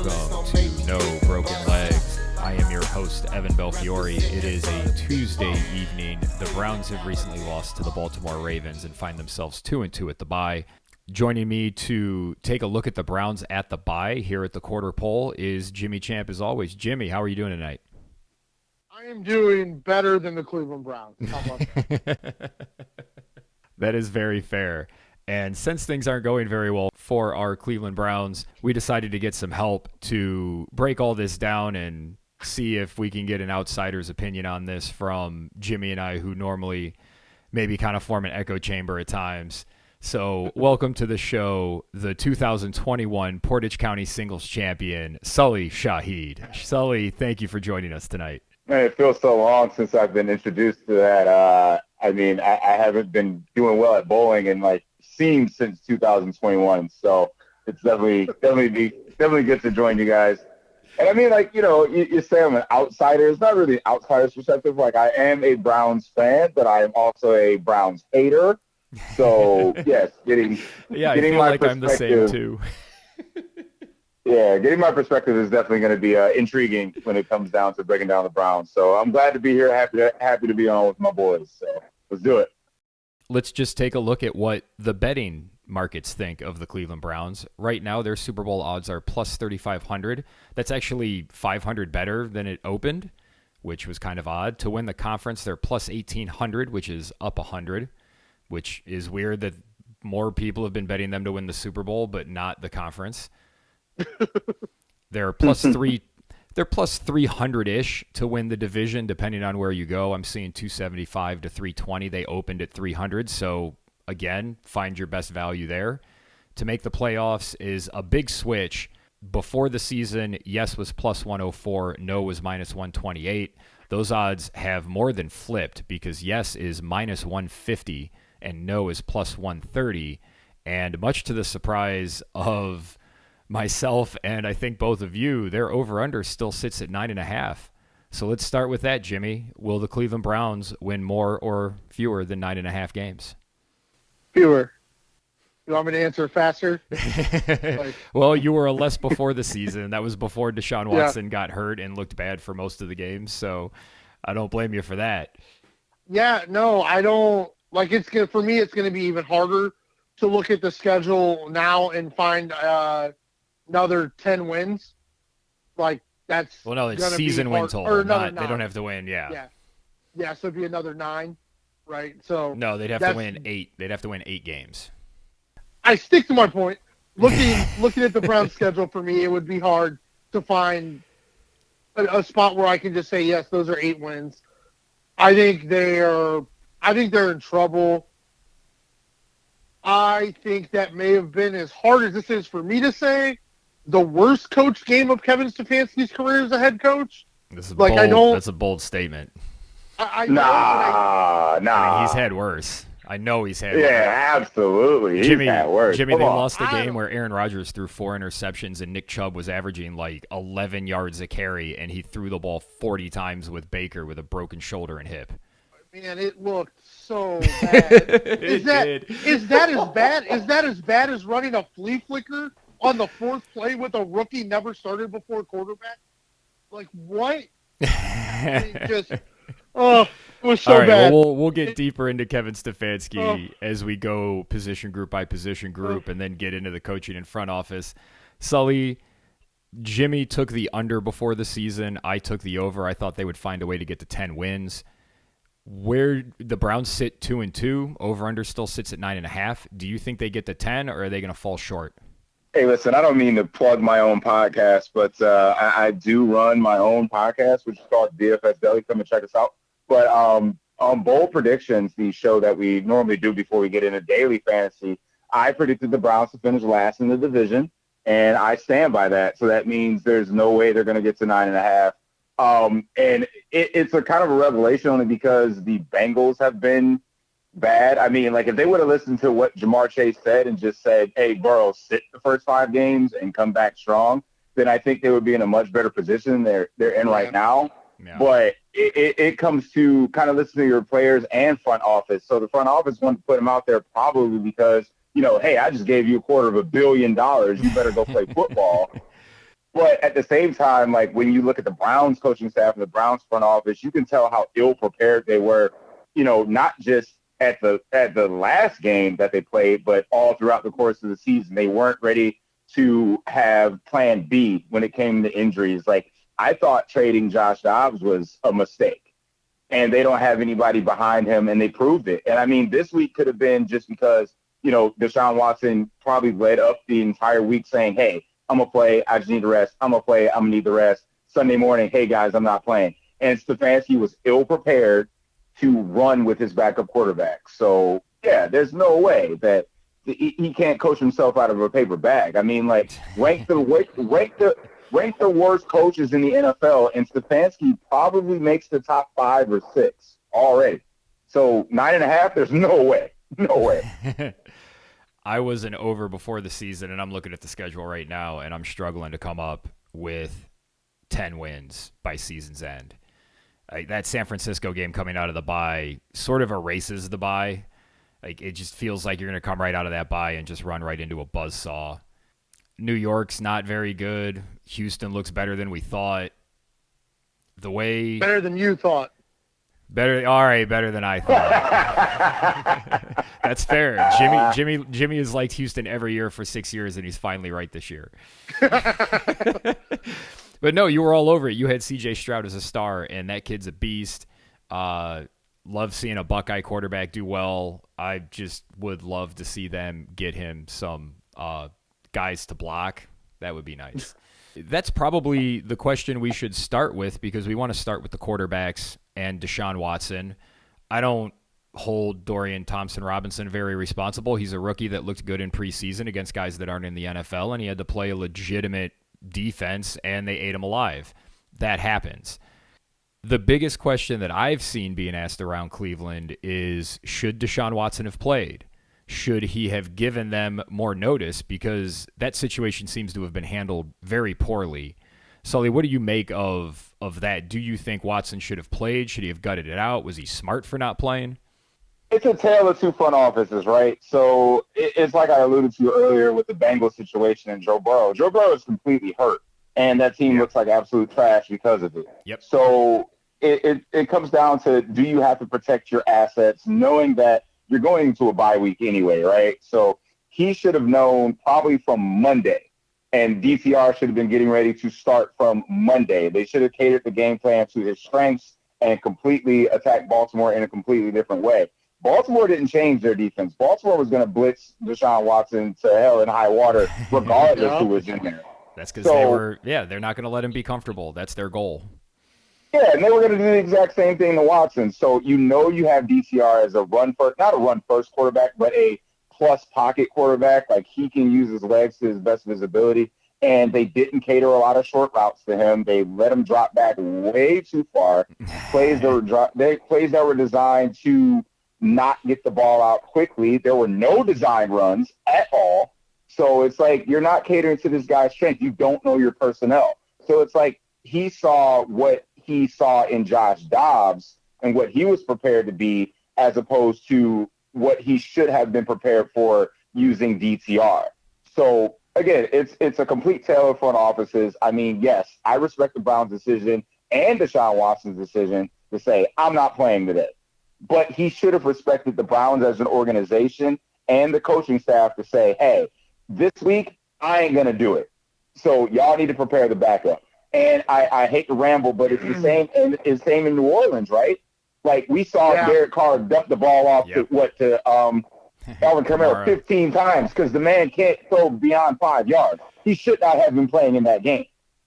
welcome to No Broken Legs. I am your host, Evan Belfiore. It is a Tuesday evening. The Browns have recently lost to the Baltimore Ravens and find themselves 2-2 at the bye. Joining me to take a look at the Browns at the bye here at the quarter pole is Jimmy Champ, as always. Jimmy, how are you doing tonight? I am doing better than the Cleveland Browns. How about that? That is very fair. And since things aren't going very well for our Cleveland Browns, we decided to get some help to break all this down and see if we can get an outsider's opinion on this from Jimmy and I, who normally maybe kind of form an echo chamber at times. So welcome to the show, the 2021 Portage County Singles Champion, Sully Shaheed. Sully, thank you for joining us tonight. Man, it feels so long since I've been introduced to that. I haven't been doing well at bowling in seems since 2021. So it's definitely good to join you guys. And I mean, you say I'm an outsider. It's not really an outsider's perspective. I am a Browns fan, but I am also a Browns hater. So yes, getting I feel my like I'm the same too. Yeah, getting my perspective is definitely going to be intriguing when it comes down to breaking down the Browns. So I'm glad to be here. Happy to be on with my boys. So let's do it. Let's just take a look at what the betting markets think of the Cleveland Browns. Right now, their Super Bowl odds are plus 3,500. That's actually 500 better than it opened, which was kind of odd. To win the conference, they're plus 1,800, which is up 100, which is weird that more people have been betting them to win the Super Bowl, but not the conference. They're plus 300-ish to win the division, depending on where you go. I'm seeing 275 to 320. They opened at 300. So again, find your best value there. To make the playoffs is a big switch. Before the season, yes was plus 104, no was minus 128. Those odds have more than flipped because yes is minus 150 and no is plus 130. And much to the surprise of myself and I think both of you, their over-under still sits at 9.5. So let's start with that, Jimmy. Will the Cleveland Browns win more or fewer than 9.5 games? Fewer. You want me to answer faster? Well, you were a less before the season. That was before Deshaun Watson got hurt and looked bad for most of the games. So I don't blame you for that. Yeah, no, I don't. For me, it's going to be even harder to look at the schedule now and find another 10 wins. That's well, no, it's season win total. They don't have to win. Yeah. So it'd be another 9, right? So no, they'd have to win 8. They'd have to win 8 games. I stick to my point. Looking at the Browns schedule, for me, it would be hard to find a spot where I can just say yes, those are 8 wins. I think they're in trouble. I think that may have been, as hard as this is for me to say, the worst coach game of Kevin Stefanski's career as a head coach. This is bold. That's a bold statement. Nah. I mean, he's had worse. I know he's had worse. Yeah, absolutely. Jimmy, he's had worse. Jimmy, they lost a game where Aaron Rodgers threw 4 interceptions and Nick Chubb was averaging 11 yards a carry, and he threw the ball 40 times with Baker with a broken shoulder and hip. Man, it looked so bad. Is that as bad as running a flea flicker on the 4th play with a rookie never started before quarterback? What? It was so bad. Well, we'll get deeper into Kevin Stefanski as we go position group by position group and then get into the coaching and front office. Sully, Jimmy took the under before the season. I took the over. I thought they would find a way to get to 10 wins. Where the Browns sit 2-2, over-under still sits at 9.5. Do you think they get to 10, or are they going to fall short? Hey, listen, I don't mean to plug my own podcast, but I do run my own podcast, which is called DFS Daily. Come and check us out. But on Bold Predictions, the show that we normally do before we get into daily fantasy, I predicted the Browns to finish last in the division, and I stand by that. So that means there's no way they're going to get to 9.5. And it's a kind of a revelation only because the Bengals have been bad. I mean, if they would have listened to what Jamar Chase said and just said, hey, Burrow, sit the first 5 games and come back strong, then I think they would be in a much better position they're in right now. Yeah. But it comes to kind of listening to your players and front office. So the front office wanted to put him out there probably because, hey, I just gave you $250 million. You better go play football. But at the same time, like when you look at the Browns coaching staff and the Browns front office, you can tell how ill prepared they were, not just at the last game that they played, but all throughout the course of the season. They weren't ready to have plan B when it came to injuries. Like, I thought trading Josh Dobbs was a mistake, and they don't have anybody behind him, and they proved it. And I mean, this week could have been just because, Deshaun Watson probably led up the entire week saying, hey, I'm going to play. I just need the rest. I'm going to play. I'm going to need the rest. Sunday morning, hey, guys, I'm not playing. And Stefanski was ill-prepared to run with his backup quarterback. So, yeah, there's no way that he can't coach himself out of a paper bag. I mean, like, rank the worst coaches in the NFL, and Stefanski probably makes the top 5 or 6 already. So 9.5, there's no way. No way. I was an over before the season, and I'm looking at the schedule right now, and I'm struggling to come up with 10 wins by season's end. That San Francisco game coming out of the bye sort of erases the bye. Like, it just feels like you're going to come right out of that bye and just run right into a buzzsaw. New York's not very good. Houston looks better than we thought. Better than you thought. Better than I thought. That's fair. Jimmy has liked Houston every year for 6 years, and he's finally right this year. But no, you were all over it. You had C.J. Stroud as a star, and that kid's a beast. Love seeing a Buckeye quarterback do well. I just would love to see them get him some guys to block. That would be nice. That's probably the question we should start with, because we want to start with the quarterbacks and Deshaun Watson. I don't hold Dorian Thompson-Robinson very responsible. He's a rookie that looked good in preseason against guys that aren't in the NFL, and he had to play a legitimate defense, and they ate him alive. That happens. The biggest question that I've seen being asked around Cleveland is, should Deshaun Watson have played? Should he have given them more notice? Because that situation seems to have been handled very poorly. Sully, what do you make of that? Do you think Watson should have played? Should he have gutted it out? Was he smart for not playing? It's a tale of two front offices, right? So it's like I alluded to earlier with the Bengals situation and Joe Burrow. Joe Burrow is completely hurt, and that team looks like absolute trash because of it. Yep. So it comes down to, do you have to protect your assets, knowing that you're going into a bye week anyway, right? So he should have known probably from Monday, and DTR should have been getting ready to start from Monday. They should have catered the game plan to his strengths and completely attacked Baltimore in a completely different way. Baltimore didn't change their defense. Baltimore was going to blitz Deshaun Watson to hell in high water, regardless who was in there. That's because they're not going to let him be comfortable. That's their goal. Yeah, and they were going to do the exact same thing to Watson. So you have DTR as a not a run-first quarterback, but a plus pocket quarterback. Like, he can use his legs to his best of his ability, and they didn't cater a lot of short routes to him. They let him drop back way too far. Plays that were designed to not get the ball out quickly. There were no design runs at all. So it's like, you're not catering to this guy's strength. You don't know your personnel. So it's like, he saw what he saw in Josh Dobbs and what he was prepared to be, as opposed to what he should have been prepared for using DTR. So again, it's a complete tale of front offices. I mean, yes, I respect the Browns' decision and Deshaun Watson's decision to say, I'm not playing today. But he should have respected the Browns as an organization and the coaching staff to say, hey, this week I ain't going to do it. So y'all need to prepare the backup. And I hate to ramble, but it's the same. And it's the same in New Orleans, right? Like, we saw Derek Carr dump the ball off to Alvin Kamara 15 times because the man can't throw beyond 5 yards. He should not have been playing in that game.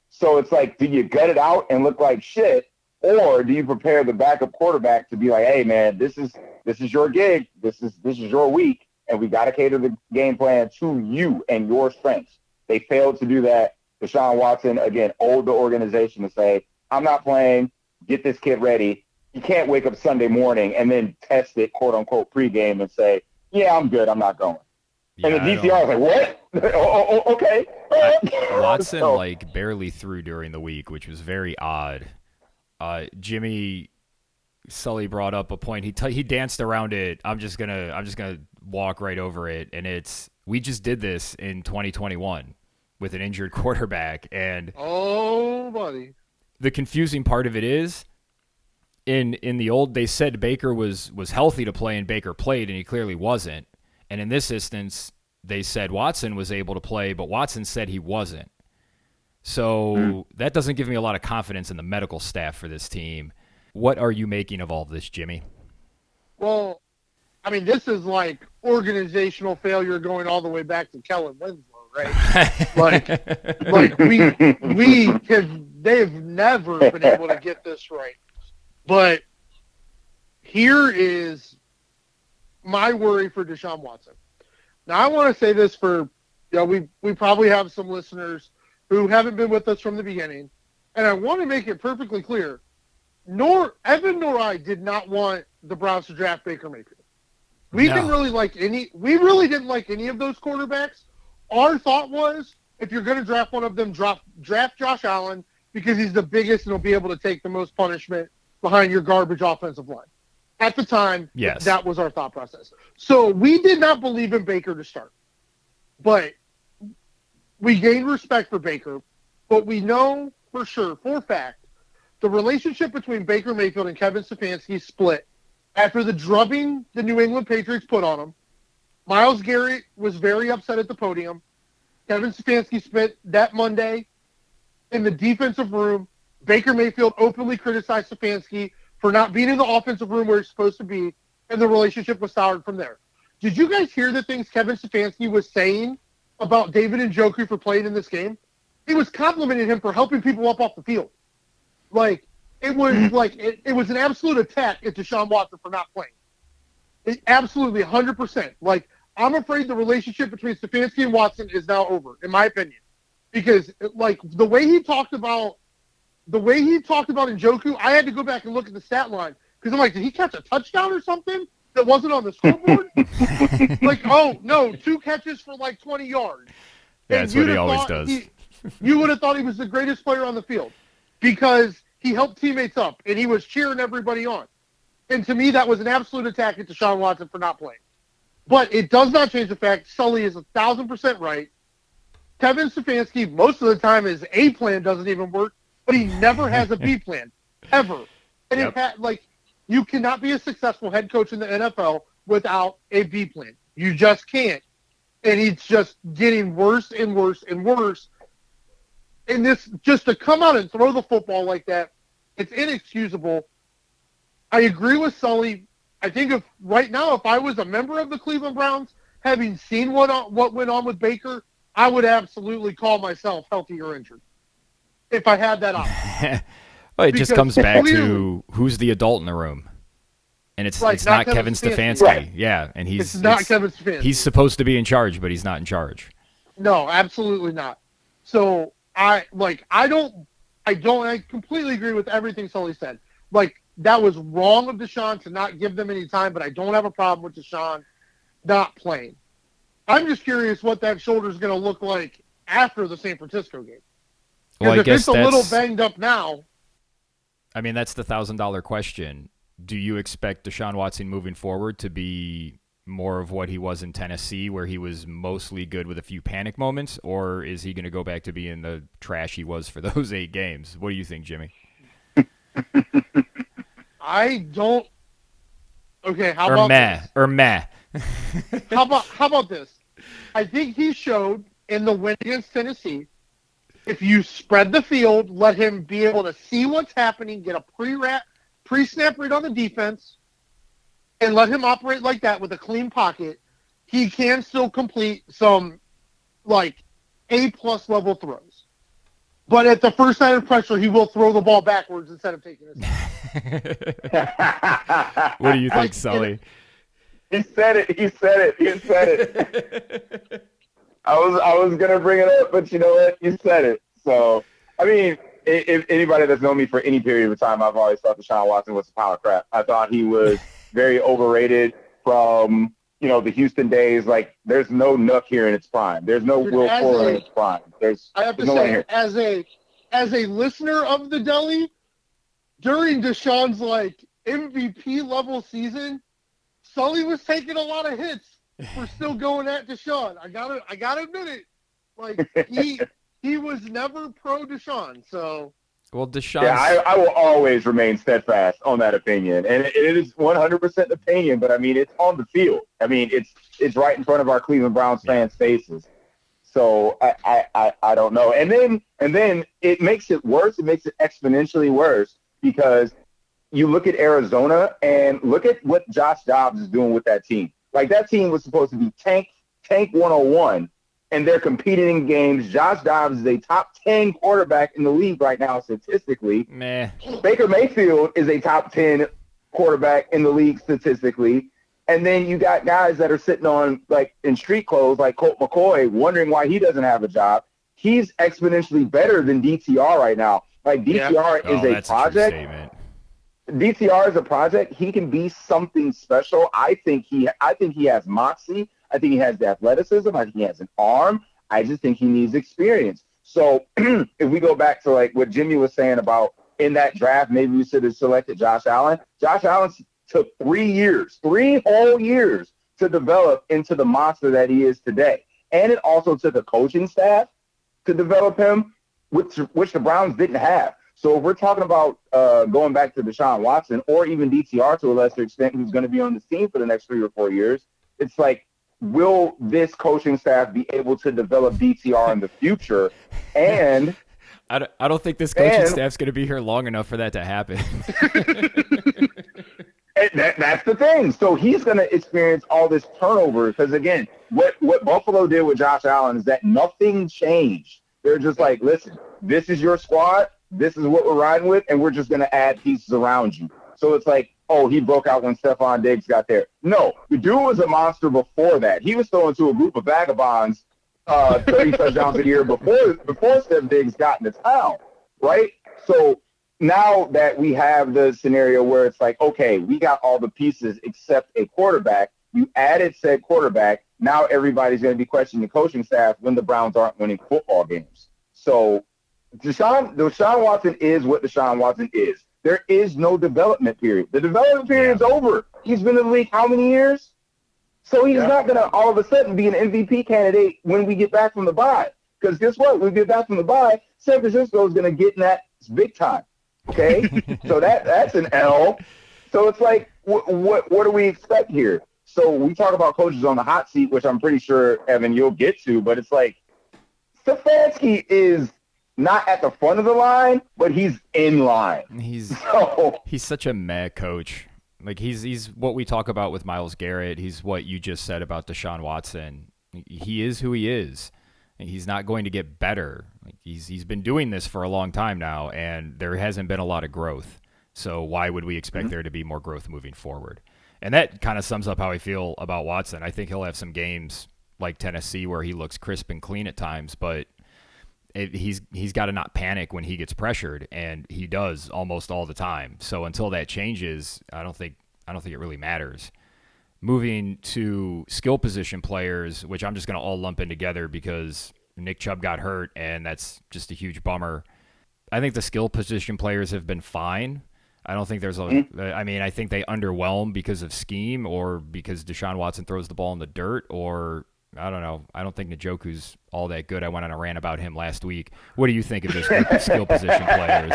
So it's like, do you gut it out and look like shit, or do you prepare the backup quarterback to be like, hey man, this is your gig, this is your week, and we got to cater the game plan to you and your strengths. They failed to do that. Deshaun Watson, again, owed the organization to say, I'm not playing, get this kid ready. You can't wake up Sunday morning and then test it, quote unquote, pregame and say, yeah, I'm good, I'm not going. Yeah, and the DTR was like, what? Okay. Watson barely threw during the week, which was very odd. Sully brought up a point. He danced around it. I'm just gonna walk right over it. And we just did this in 2021. with an injured quarterback. And oh, buddy, the confusing part of it is, in the old, they said Baker was healthy to play, and Baker played, and he clearly wasn't. And in this instance, they said Watson was able to play, but Watson said he wasn't. So that doesn't give me a lot of confidence in the medical staff for this team. What are you making of all of this, Jimmy? Well, I mean, this is like organizational failure going all the way back to Kellen Winslow, right? They've never been able to get this right. But here is my worry for Deshaun Watson. Now, I want to say this for, we probably have some listeners who haven't been with us from the beginning, and I want to make it perfectly clear, Evan nor I did not want the Browns to draft Baker Mayfield. We didn't really like any of those quarterbacks. Our thought was, if you're going to draft one of them, draft Josh Allen, because he's the biggest and he'll be able to take the most punishment behind your garbage offensive line. At the time, yes, that was our thought process. So we did not believe in Baker to start. But we gained respect for Baker, but we know for sure, for a fact, the relationship between Baker Mayfield and Kevin Stefanski split after the drubbing the New England Patriots put on him. Myles Garrett was very upset at the podium. Kevin Stefanski spent that Monday in the defensive room. Baker Mayfield openly criticized Stefanski for not being in the offensive room where he's supposed to be, and the relationship was soured from there. Did you guys hear the things Kevin Stefanski was saying about David Njoku for playing in this game? He was complimenting him for helping people up off the field. Like, it was an absolute attack at Deshaun Watson for not playing. Absolutely, 100%. Like, I'm afraid the relationship between Stefanski and Watson is now over, in my opinion. Because, like, the way he talked about Njoku, I had to go back and look at the stat line. Because I'm like, did he catch a touchdown or something that wasn't on the scoreboard? Like, oh, no, 2 catches for, like, 20 yards. Yeah, that's what he always does. You would have thought he was the greatest player on the field because he helped teammates up, and he was cheering everybody on. And to me, that was an absolute attack at Deshaun Watson for not playing. But it does not change the fact Sully is 1,000% right. Kevin Stefanski, most of the time, his A plan doesn't even work, but he never has a B plan, ever. And you cannot be a successful head coach in the NFL without a B plan. You just can't. And he's just getting worse and worse and worse. And this, just to come out and throw the football like that, it's inexcusable. I agree with Sully. I think if I was a member of the Cleveland Browns, having seen what went on with Baker, I would absolutely call myself healthy or injured if I had that option. Well, it just comes back to who's the adult in the room. And it's not Kevin Stefanski. Right. Yeah, and it's not Kevin Stefanski. He's supposed to be in charge, but he's not in charge. No, absolutely not. So I completely agree with everything Sully said. Like, that was wrong of Deshaun to not give them any time, but I don't have a problem with Deshaun not playing. I'm just curious what that shoulder is going to look like after the San Francisco game. Well, if it's a little banged up now. I mean, that's the $1,000 question. Do you expect Deshaun Watson moving forward to be more of what he was in Tennessee, where he was mostly good with a few panic moments, or is he going to go back to being the trash he was for those 8 games? What do you think, Jimmy? I don't. Okay, how about this? How about this? I think he showed in the win against Tennessee, if you spread the field, let him be able to see what's happening, get a pre-snap read on the defense, and let him operate like that with a clean pocket, he can still complete some, like, A-plus level throws. But at the first sign of pressure, he will throw the ball backwards instead of taking it. What do you think, Sully? He said it. I was gonna bring it up, but you know what? You said it. So, I mean, if anybody that's known me for any period of time, I've always thought Deshaun Watson was a pile of crap. I thought he was very overrated from, the Houston days. Like, there's no Nook here in its prime. There's no Will Fuller in its prime. I have to say, as a listener of the Deli, during Deshaun's, like, MVP level season, Sully was taking a lot of hits for still going at Deshaun. I gotta admit it. Like he was never pro Deshaun, so. Well, Deshaun. Yeah, I will always remain steadfast on that opinion, and it is 100% opinion. But I mean, it's on the field. I mean, it's right in front of our Cleveland Browns fans' faces. So I don't know. And then it makes it worse. It makes it exponentially worse because you look at Arizona and look at what Josh Dobbs is doing with that team. Like, that team was supposed to be tank 101, and they're competing in games. Josh Dobbs is a top 10 quarterback in the league right now statistically. Meh. Baker Mayfield is a top 10 quarterback in the league statistically. And then you got guys that are sitting on, like, in street clothes, like Colt McCoy, wondering why he doesn't have a job. He's exponentially better than DTR right now. Like, DTR is a project. DTR is a project. He can be something special. I think he has moxie. I think he has the athleticism. I think he has an arm. I just think he needs experience. So if we go back to, like, what Jimmy was saying about in that draft, maybe we should have selected Josh Allen. Josh Allen took 3 whole years to develop into the monster that he is today. And it also took a coaching staff to develop him, which the Browns didn't have. So if we're talking about going back to Deshaun Watson or even DTR to a lesser extent, who's going to be on this team for the next 3 or 4 years, it's like, will this coaching staff be able to develop DTR in the future? And I don't think this coaching staff's going to be here long enough for that to happen. That's the thing. So he's going to experience all this turnover because, again, what Buffalo did with Josh Allen is that nothing changed. They're just like, listen, this is your squad. This is what we're riding with, and we're just going to add pieces around you. So it's like, oh, he broke out when Stephon Diggs got there. No, the dude was a monster before that. He was throwing to a group of vagabonds 30 touchdowns a year before Steph Diggs got into town, right? So now that we have the scenario where it's like, okay, we got all the pieces except a quarterback. You added said quarterback. Now everybody's going to be questioning the coaching staff when the Browns aren't winning football games. So Deshaun Watson is what Deshaun Watson is. There is no development period. The development period is over. He's been in the league how many years? So he's not going to all of a sudden be an MVP candidate when we get back from the bye. Because guess what? When we get back from the bye, San Francisco is going to get in that big time. Okay? So that's an L. So it's like, what do we expect here? So we talk about coaches on the hot seat, which I'm pretty sure, Evan, you'll get to. But it's like, Stefanski is not at the front of the line, but he's in line. He's such a mad coach. Like, he's what we talk about with Myles Garrett. He's what you just said about Deshaun Watson. He is who he is. He's not going to get better. Like, he's been doing this for a long time now, and there hasn't been a lot of growth. So why would we expect there to be more growth moving forward? And that kind of sums up how I feel about Watson. I think he'll have some games like Tennessee where he looks crisp and clean at times, but he's got to not panic when he gets pressured, and he does almost all the time. So until that changes, I don't think it really matters. Moving to skill position players, which I'm just going to all lump in together because Nick Chubb got hurt, and that's just a huge bummer. I think the skill position players have been fine. I don't think there's I think they underwhelm because of scheme or because Deshaun Watson throws the ball in the dirt, or I don't know. I don't think Njoku's all that good. I went on a rant about him last week. What do you think of this group of skill position players?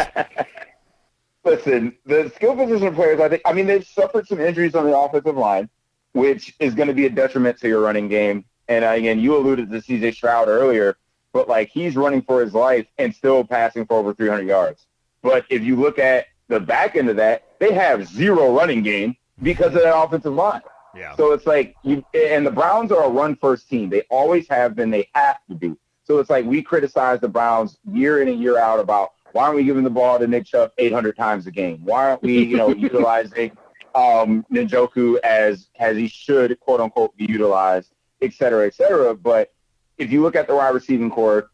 Listen, the skill position players, I mean, they've suffered some injuries on the offensive line, which is going to be a detriment to your running game. And again, you alluded to C.J. Stroud earlier, but like, he's running for his life and still passing for over 300 yards. But if you look at the back end of that, they have zero running game because of that offensive line. Yeah. So it's like, and the Browns are a run-first team. They always have been. They have to be. So it's like we criticize the Browns year in and year out about why aren't we giving the ball to Nick Chubb 800 times a game? Why aren't we, utilizing Njoku as he should, quote unquote, be utilized, et cetera, et cetera. But if you look at the wide receiving core,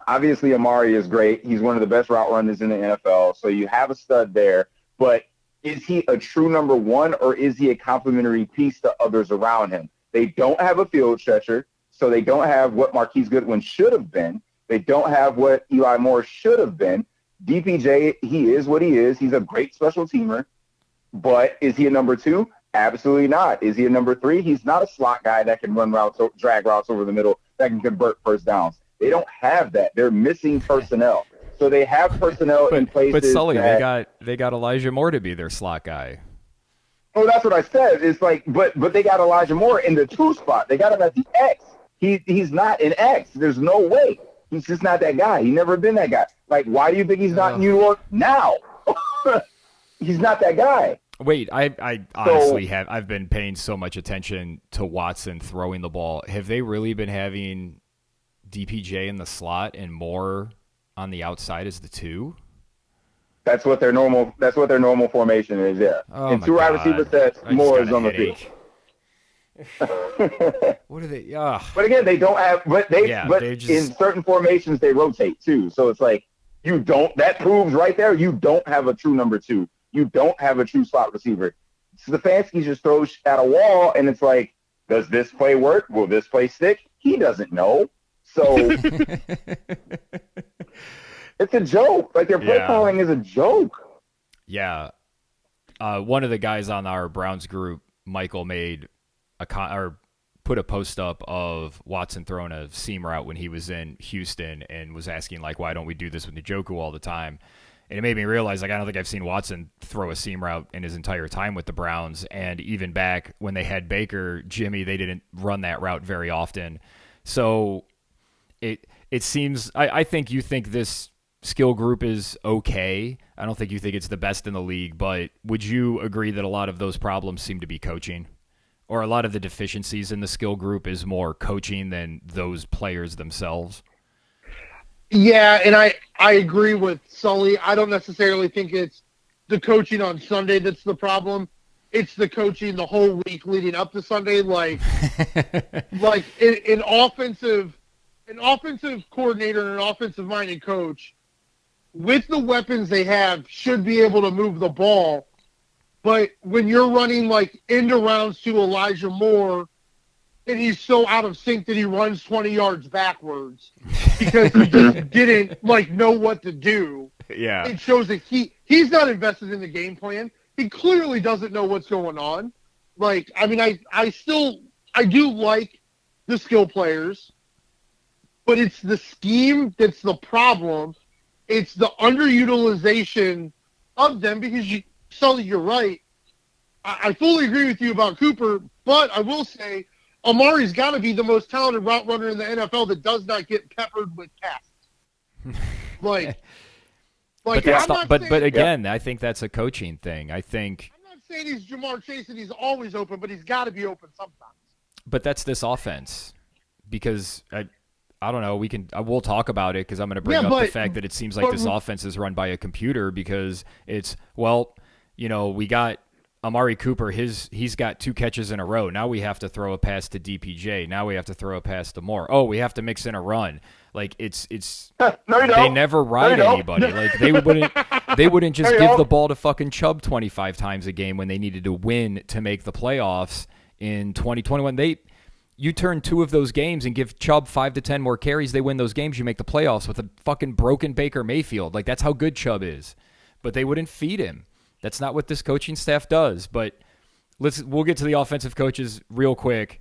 obviously Amari is great. He's one of the best route runners in the NFL. So you have a stud there, but is he a true number one, or is he a complementary piece to others around him? They don't have a field stretcher, so they don't have what Marquise Goodwin should have been. They don't have what Eli Moore should have been. DPJ, he is what he is. He's a great special teamer, but is he a number two? Absolutely not. Is he a number three? He's not a slot guy that can run routes, drag routes over the middle, that can convert first downs. They don't have that. They're missing personnel. So they have personnel in places. But Sully, they got Elijah Moore to be their slot guy. Oh, that's what I said. It's like, but they got Elijah Moore in the 2 spot. They got him at the X. He's not an X. There's no way. He's just not that guy. He's never been that guy. Like, why do you think he's not in New York now? He's not that guy. Wait, I honestly I've been paying so much attention to Watson throwing the ball. Have they really been having DPJ in the slot and Moore on the outside as the 2? That's what their normal formation is, yeah. Oh, and 2 wide receiver sets, Moore is on the field. What are they? But again, they don't have. But in certain formations they rotate too. So it's like you don't. That proves right there you don't have a true number 2. You don't have a true slot receiver. Stefanski just throws at a wall, and it's like, does this play work? Will this play stick? He doesn't know. So it's a joke. Like their play calling is a joke. Yeah. One of the guys on our Browns group, Michael, made put a post up of Watson throwing a seam route when he was in Houston and was asking, like, why don't we do this with Njoku all the time? And it made me realize, like, I don't think I've seen Watson throw a seam route in his entire time with the Browns. And even back when they had Baker, Jimmy, they didn't run that route very often. So it seems – I think you think this skill group is okay. I don't think you think it's the best in the league. But would you agree that a lot of those problems seem to be coaching? Or a lot of the deficiencies in the skill group is more coaching than those players themselves? Yeah, and I agree with Sully. I don't necessarily think it's the coaching on Sunday that's the problem. It's the coaching the whole week leading up to Sunday. Like an offensive coordinator and an offensive-minded coach, with the weapons they have, should be able to move the ball. But when you're running like end arounds to Elijah Moore, and he's so out of sync that he runs 20 yards backwards because he just didn't know what to do. Yeah, it shows that he's not invested in the game plan. He clearly doesn't know what's going on. Like, I mean, I do like the skill players, but it's the scheme that's the problem. It's the underutilization of them because Sully, you're right. I fully agree with you about Cooper, but I will say Amari's got to be the most talented route runner in the NFL that does not get peppered with passes. But again, I think that's a coaching thing. I'm not saying he's Jamar Chase and he's always open, but he's got to be open sometimes. But that's this offense because I don't know. We'll talk about it because I'm going to bring up the fact that it seems like this offense is run by a computer because it's we got Amari Cooper. He's got 2 catches in a row. Now we have to throw a pass to DPJ. Now we have to throw a pass to Moore. Oh, we have to mix in a run. Like it's no, you don't. They never ride anybody. Like they wouldn't just give the ball to fucking Chubb 25 times a game when they needed to win to make the playoffs in 2021. You turn 2 of those games and give Chubb 5 to 10 more carries, they win those games, you make the playoffs with a fucking broken Baker Mayfield. Like that's how good Chubb is. But they wouldn't feed him. That's not what this coaching staff does. But we'll get to the offensive coaches real quick.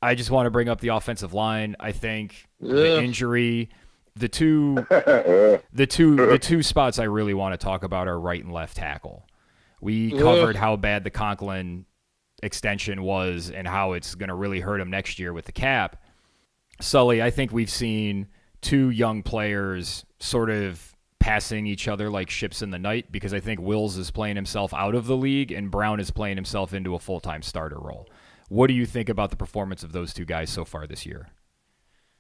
I just want to bring up the offensive line. I think the injury, the two spots I really want to talk about are right and left tackle. We covered how bad the Conklin extension was and how it's going to really hurt him next year with the cap. Sully, I think we've seen 2 young players sort of passing each other like ships in the night because I think Wills is playing himself out of the league and Brown is playing himself into a full-time starter role. What do you think about the performance of those 2 guys so far this year?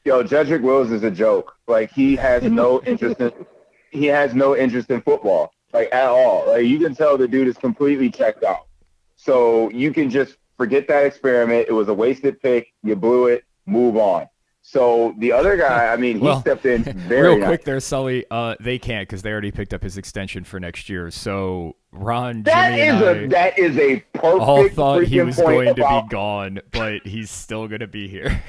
Yo, Jedrick Wills is a joke. Like he has no interest in football, like at all. Like you can tell the dude is completely checked out. So you can just forget that experiment. It was a wasted pick. You blew it. Move on. So the other guy, I mean, he stepped in very real quick there, Sully. They can't because they already picked up his extension for next year. So Ron, that is a perfect. All thought he was going to be gone, but he's still going to be here.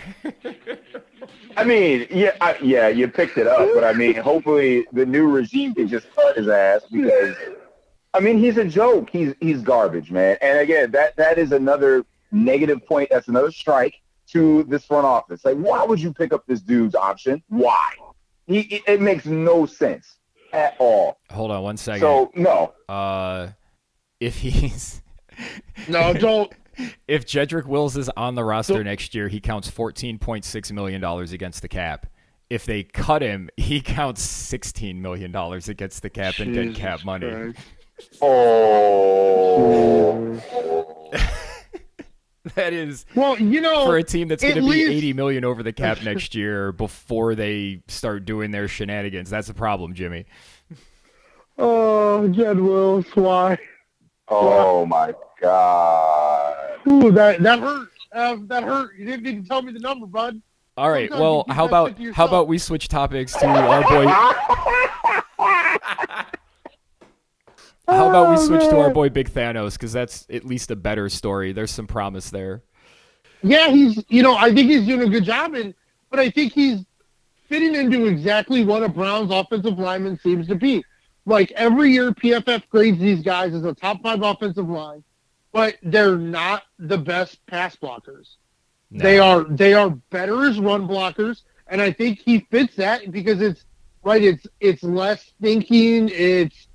I mean, yeah, you picked it up, but I mean, hopefully the new regime can just cut his ass because, I mean, he's a joke. He's garbage, man. And again, that is another negative point. That's another strike to this front office. Like, why would you pick up this dude's option? Why? It makes no sense at all. Hold on 1 second. So, no. If he's... No, don't. If Jedrick Wills is on the roster next year, he counts $14.6 million against the cap. If they cut him, he counts $16 million against the cap and dead cap money. Christ. Oh. That is, well, for a team that's going to be least... $80 million over the cap next year before they start doing their shenanigans. That's the problem, Jimmy. Oh, Jed Wills, why? Oh, my God. Ooh, that hurt. That hurt. You didn't even tell me the number, bud. All right. Sometimes Well, how about we switch topics to our boy? How about we switch to our boy Big Thanos, because that's at least a better story. There's some promise there. Yeah, I think he's doing a good job, but I think he's fitting into exactly what a Browns offensive lineman seems to be. Like, every year PFF grades these guys as a top 5 offensive line, but they're not the best pass blockers. No. They are better as run blockers, and I think he fits that because it's less thinking, it's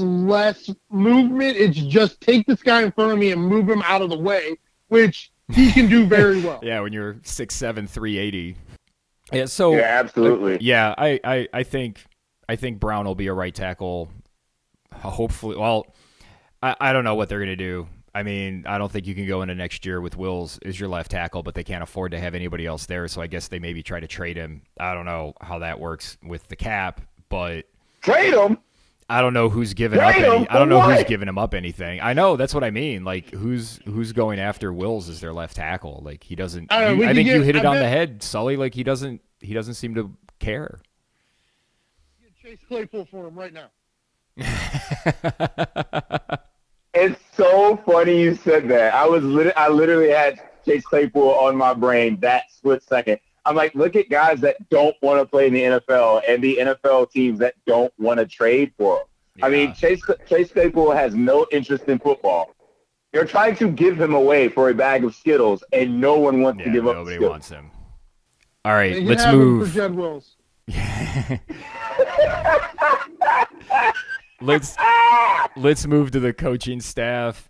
less movement. It's just take this guy in front of me and move him out of the way, which he can do very well. Yeah, when you're 6'7", 380. Yeah, absolutely. I think Brown will be a right tackle. Hopefully, well, I don't know what they're going to do. I mean, I don't think you can go into next year with Wills as your left tackle, but they can't afford to have anybody else there, so I guess they maybe try to trade him. I don't know how that works with the cap, but... Trade him? I don't know who's giving up who's giving him up anything. I know, that's what I mean. Like, who's going after Wills as their left tackle? Like, he doesn't... I think you hit it on the head, Sully. Like, he doesn't seem to care. Chase Claypool for him right now. It's so funny you said that. I literally had Chase Claypool on my brain that split second. I'm like, look at guys that don't want to play in the NFL and the NFL teams that don't want to trade for him. Yeah. I mean, Chase Claypool has no interest in football. You're trying to give him away for a bag of Skittles, and no one wants to give up Skittles. Nobody wants him. All right, let's move. For Jed Wills. Let's move to the coaching staff.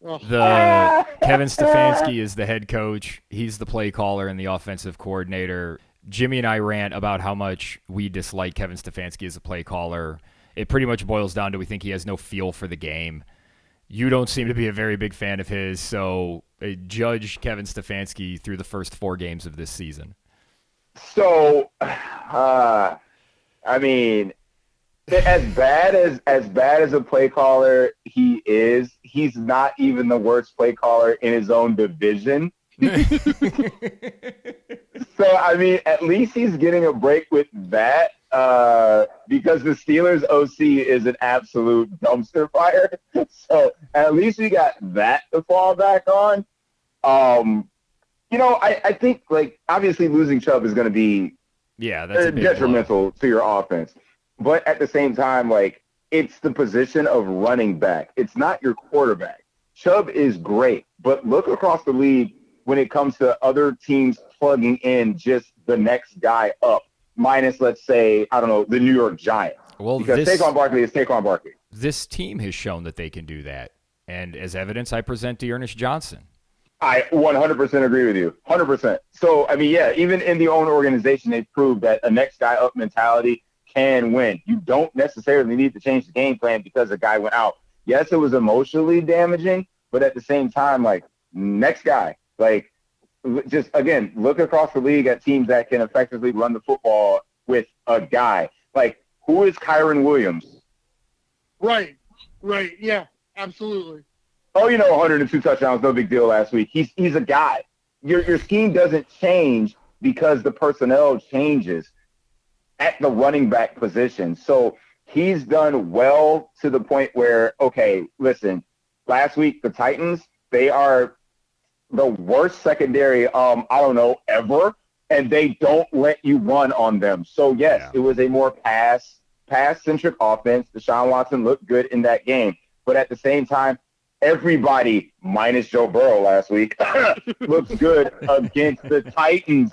Kevin Stefanski is the head coach. He's the play caller and the offensive coordinator. Jimmy and I rant about how much we dislike Kevin Stefanski as a play caller. It pretty much boils down to we think he has no feel for the game. You don't seem to be a very big fan of his, so judge Kevin Stefanski through the first 4 games of this season. So, I mean, as bad as a play caller he is, he's not even the worst play caller in his own division. So, I mean, at least he's getting a break with that because the Steelers OC is an absolute dumpster fire. So at least we got that to fall back on. I think, like, obviously losing Chubb is going to be that's detrimental to your offense. But at the same time, like, it's the position of running back. It's not your quarterback. Chubb is great, but look across the league when it comes to other teams plugging in just the next guy up, minus, let's say, I don't know, the New York Giants. Well, because Saquon Barkley is Saquon Barkley. This team has shown that they can do that. And as evidence, I present to Ernest Johnson. I 100% agree with you. 100%. So, I mean, yeah, even in the own organization, they've proved that a next guy up mentality can win. You don't necessarily need to change the game plan because a guy went out. Yes, it was emotionally damaging, but at the same time, like, next guy. Like, just, again, look across the league at teams that can effectively run the football with a guy. Like, who is Kyron Williams? Right, yeah, absolutely. 102 touchdowns, no big deal last week. He's a guy. Your scheme doesn't change because the personnel changes at the running back position. So he's done well to the point where, okay, listen, last week the Titans, they are the worst secondary, ever, and they don't let you run on them. So, yes, It was a more pass-centric offense. Deshaun Watson looked good in that game. But at the same time, everybody minus Joe Burrow last week looks good against the Titans.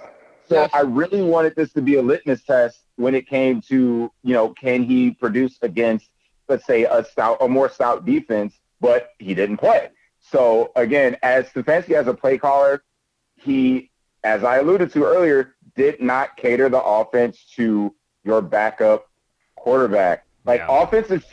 So I really wanted this to be a litmus test when it came to, can he produce against, let's say, a more stout defense, but he didn't play. So again, as Stefanski as a play caller, he, as I alluded to earlier, did not cater the offense to your backup quarterback. Offensive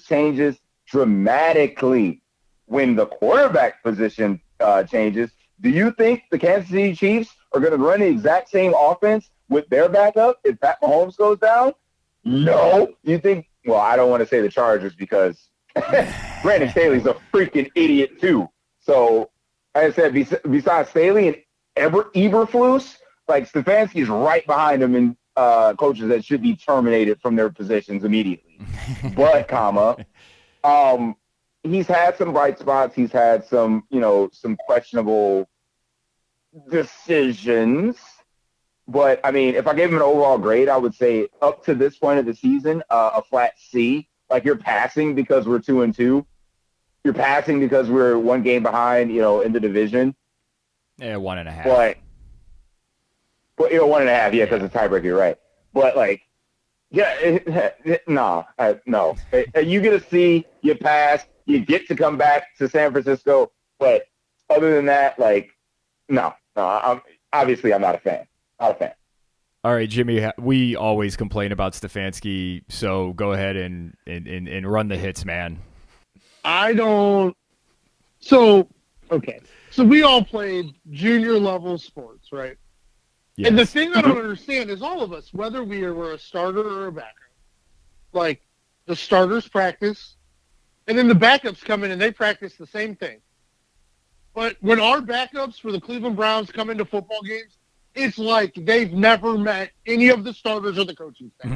changes dramatically when the quarterback position changes. Do you think the Kansas City Chiefs are going to run the exact same offense with their backup if Pat Mahomes goes down? No. You think? Well, I don't want to say the Chargers because Brandon Staley's a freaking idiot too. So, as I said, besides Staley and Eberflus, Stefanski's right behind him in coaches that should be terminated from their positions immediately. But, he's had some bright spots. He's had some questionable decisions. But, if I gave him an overall grade, I would say up to this point of the season, a flat C. You're passing because we're 2-2. You're passing because we're one game behind, in the division. Yeah, 1.5. But 1.5, because it's tiebreaker, right? But, no. You get a C, you pass, you get to come back to San Francisco. But other than that, no. I'm not a fan. Not a fan. All right, Jimmy, we always complain about Stefanski, so go ahead and run the hits, man. So we all played junior level sports, right? Yes. And the thing I don't understand is all of us, whether we were a starter or a backup, the starters practice, and then the backups come in and they practice the same thing. But when our backups for the Cleveland Browns come into football games, it's like they've never met any of the starters or the coaching staff.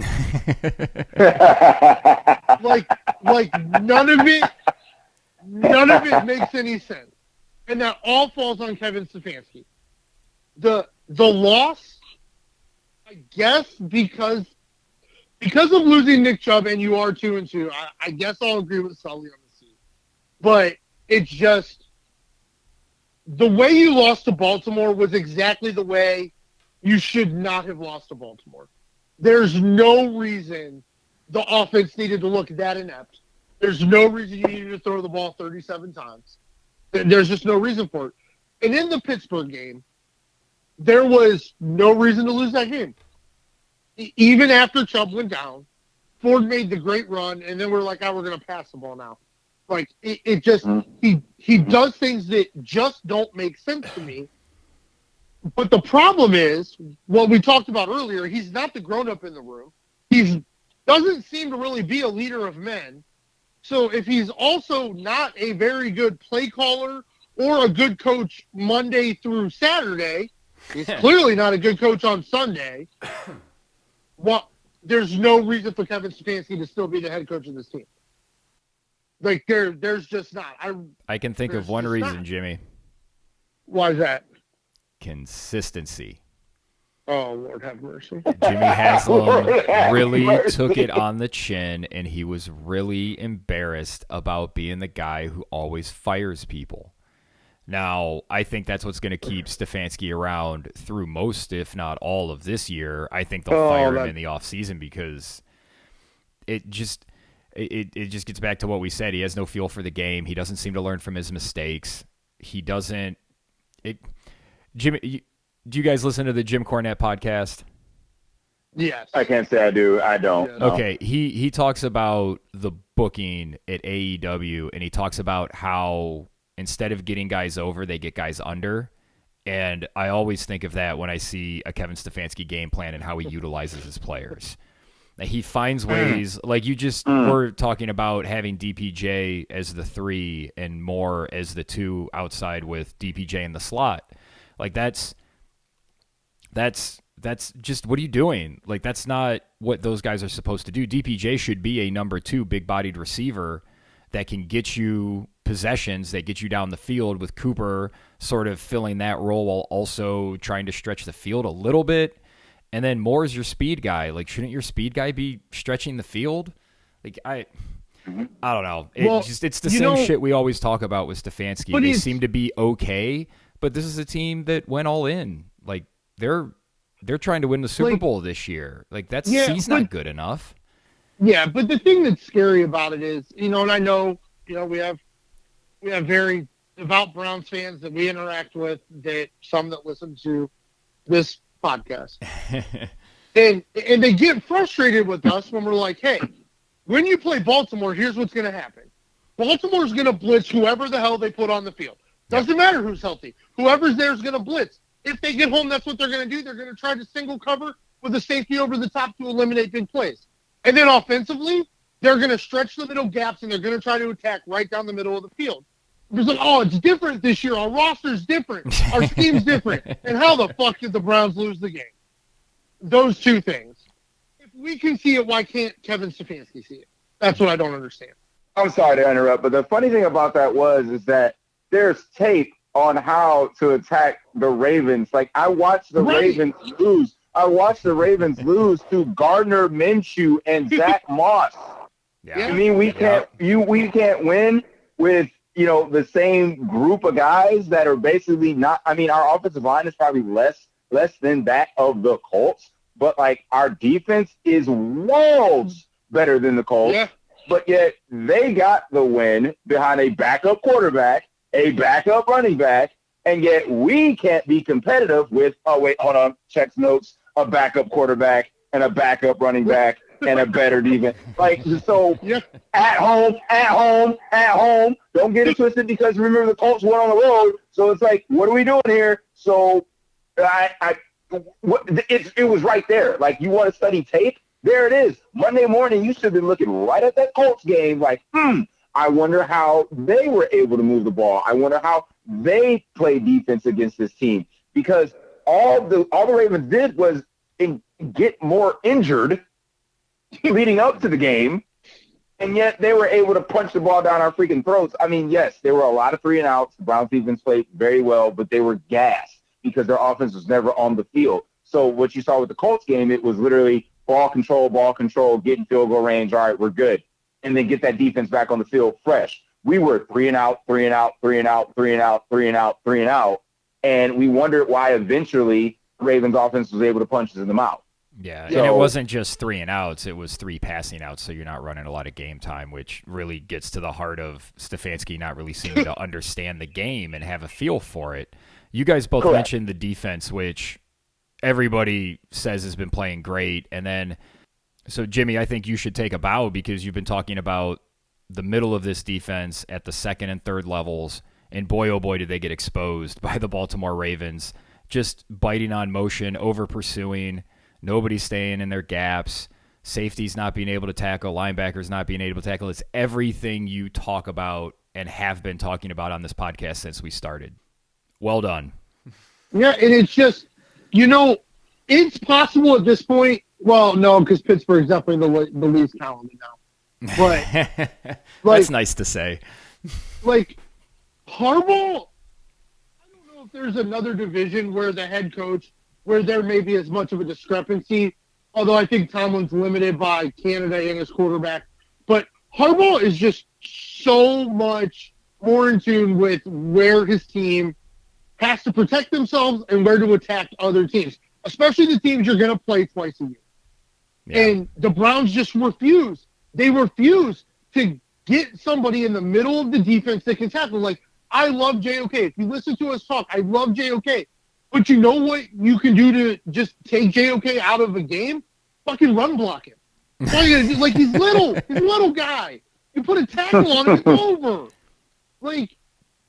none of it makes any sense. And that all falls on Kevin Stefanski. The loss, I guess, because of losing Nick Chubb and you are 2-2, I guess I'll agree with Sully on the seat. But it's just the way you lost to Baltimore was exactly the way you should not have lost to Baltimore. There's no reason the offense needed to look that inept. There's no reason you needed to throw the ball 37 times. There's just no reason for it. And in the Pittsburgh game, there was no reason to lose that game. Even after Chubb went down, Ford made the great run, and then we're like, we're going to pass the ball now. It just he does things that just don't make sense to me. But the problem is what we talked about earlier. He's not the grown-up in the room. He doesn't seem to really be a leader of men. So if he's also not a very good play caller or a good coach Monday through Saturday, he's clearly not a good coach on Sunday. Well, there's no reason for Kevin Stefanski to still be the head coach of this team. There's just not. I can think of one reason, Jimmy. Why is that? Consistency. Oh, Lord have mercy. Jimmy Haslam really took it on the chin, and he was really embarrassed about being the guy who always fires people. Now, I think that's what's going to keep Stefanski around through most, if not all, of this year. I think they'll fire him in the offseason because it just gets back to what we said. He has no feel for the game. He doesn't seem to learn from his mistakes. He doesn't. Jimmy, do you guys listen to the Jim Cornette podcast? Yes. I can't say I do. I don't. Yeah, no. Okay. He talks about the booking at AEW, and he talks about how instead of getting guys over, they get guys under. And I always think of that when I see a Kevin Stefanski game plan and how he utilizes his players. He finds ways, like you just were talking about having DPJ as the 3 and Moore as the 2 outside with DPJ in the slot. Like that's just, what are you doing? Like, that's not what those guys are supposed to do. DPJ should be a number 2 big-bodied receiver that can get you possessions, that get you down the field, with Cooper sort of filling that role while also trying to stretch the field a little bit. And then Moore's your speed guy. Like, shouldn't your speed guy be stretching the field? Like, I don't know. It's the same shit we always talk about with Stefanski. They seem to be okay, but this is a team that went all in. Like they're trying to win the Super Bowl this year. Like he's not good enough. Yeah, but the thing that's scary about it is, and I know, we have very devout Browns fans that we interact with, some that listen to this podcast. and they get frustrated with us when we're like, hey, when you play Baltimore, here's what's going to happen. Baltimore's going to blitz whoever the hell they put on the field. Doesn't matter who's healthy. Whoever's there is going to blitz. If they get home, that's what they're going to do. They're going to try to single cover with a safety over the top to eliminate big plays. And then offensively, they're going to stretch the middle gaps, and they're going to try to attack right down the middle of the field. It's like, it's different this year. Our roster's different. Our scheme's different. And how the fuck did the Browns lose the game? Those two things. If we can see it, why can't Kevin Stefanski see it? That's what I don't understand. I'm sorry to interrupt, but the funny thing about that is that there's tape on how to attack the Ravens. Like, I watched the Ravens lose. I watched the Ravens lose to Gardner Minshew and Zach Moss. Yeah. I mean, we can't win with, the same group of guys that are basically not. I mean, our offensive line is probably less than that of the Colts, but like our defense is worlds better than the Colts. Yeah. But yet they got the win behind a backup quarterback, a backup running back, and yet we can't be competitive with, checks notes, a backup quarterback and a backup running back and a better defense. Like, so at home. Don't get it twisted, because remember the Colts went on the road. So it's like, what are we doing here? So it was right there. Like, you want to study tape? There it is. Monday morning, you should have been looking right at that Colts game like, I wonder how they were able to move the ball. I wonder how they play defense against this team, because all the Ravens did was get more injured leading up to the game, and yet they were able to punch the ball down our freaking throats. I mean, yes, there were a lot of 3-and-outs. The Browns defense played very well, but they were gassed because their offense was never on the field. So what you saw with the Colts game, it was literally ball control, get in field goal range. All right, we're good. And then get that defense back on the field fresh. We were 3-and-out, and we wondered why eventually Ravens offense was able to punch us in the mouth. Yeah, and it wasn't just 3-and-outs. It was 3 passing outs, so you're not running a lot of game time, which really gets to the heart of Stefanski not really seeming to understand the game and have a feel for it. You guys both mentioned the defense, which everybody says has been playing great. And then, so Jimmy, I think you should take a bow, because you've been talking about the middle of this defense at the second and third levels, and boy, oh boy, did they get exposed by the Baltimore Ravens. Just biting on motion, over pursuing, nobody staying in their gaps, safeties not being able to tackle, linebackers not being able to tackle. It's everything you talk about and have been talking about on this podcast since we started. Well done. Yeah, and it's just, it's possible at this point. Well, no, because Pittsburgh's definitely the least talented now. But that's nice to say. Like, Harbaugh, I don't know if there's another division where the head coach, where there may be as much of a discrepancy, although I think Tomlin's limited by Canada and his quarterback. But Harbaugh is just so much more in tune with where his team has to protect themselves and where to attack other teams, especially the teams you're going to play twice a year. Yeah. And the Browns just refuse. They refuse to get somebody in the middle of the defense that can tackle. Like, I love JOK. If you listen to us talk, I love JOK. But you know what you can do to just take JOK out of a game? Fucking run block him. Like, he's little. He's a little guy. You put a tackle on him, it's over. Like,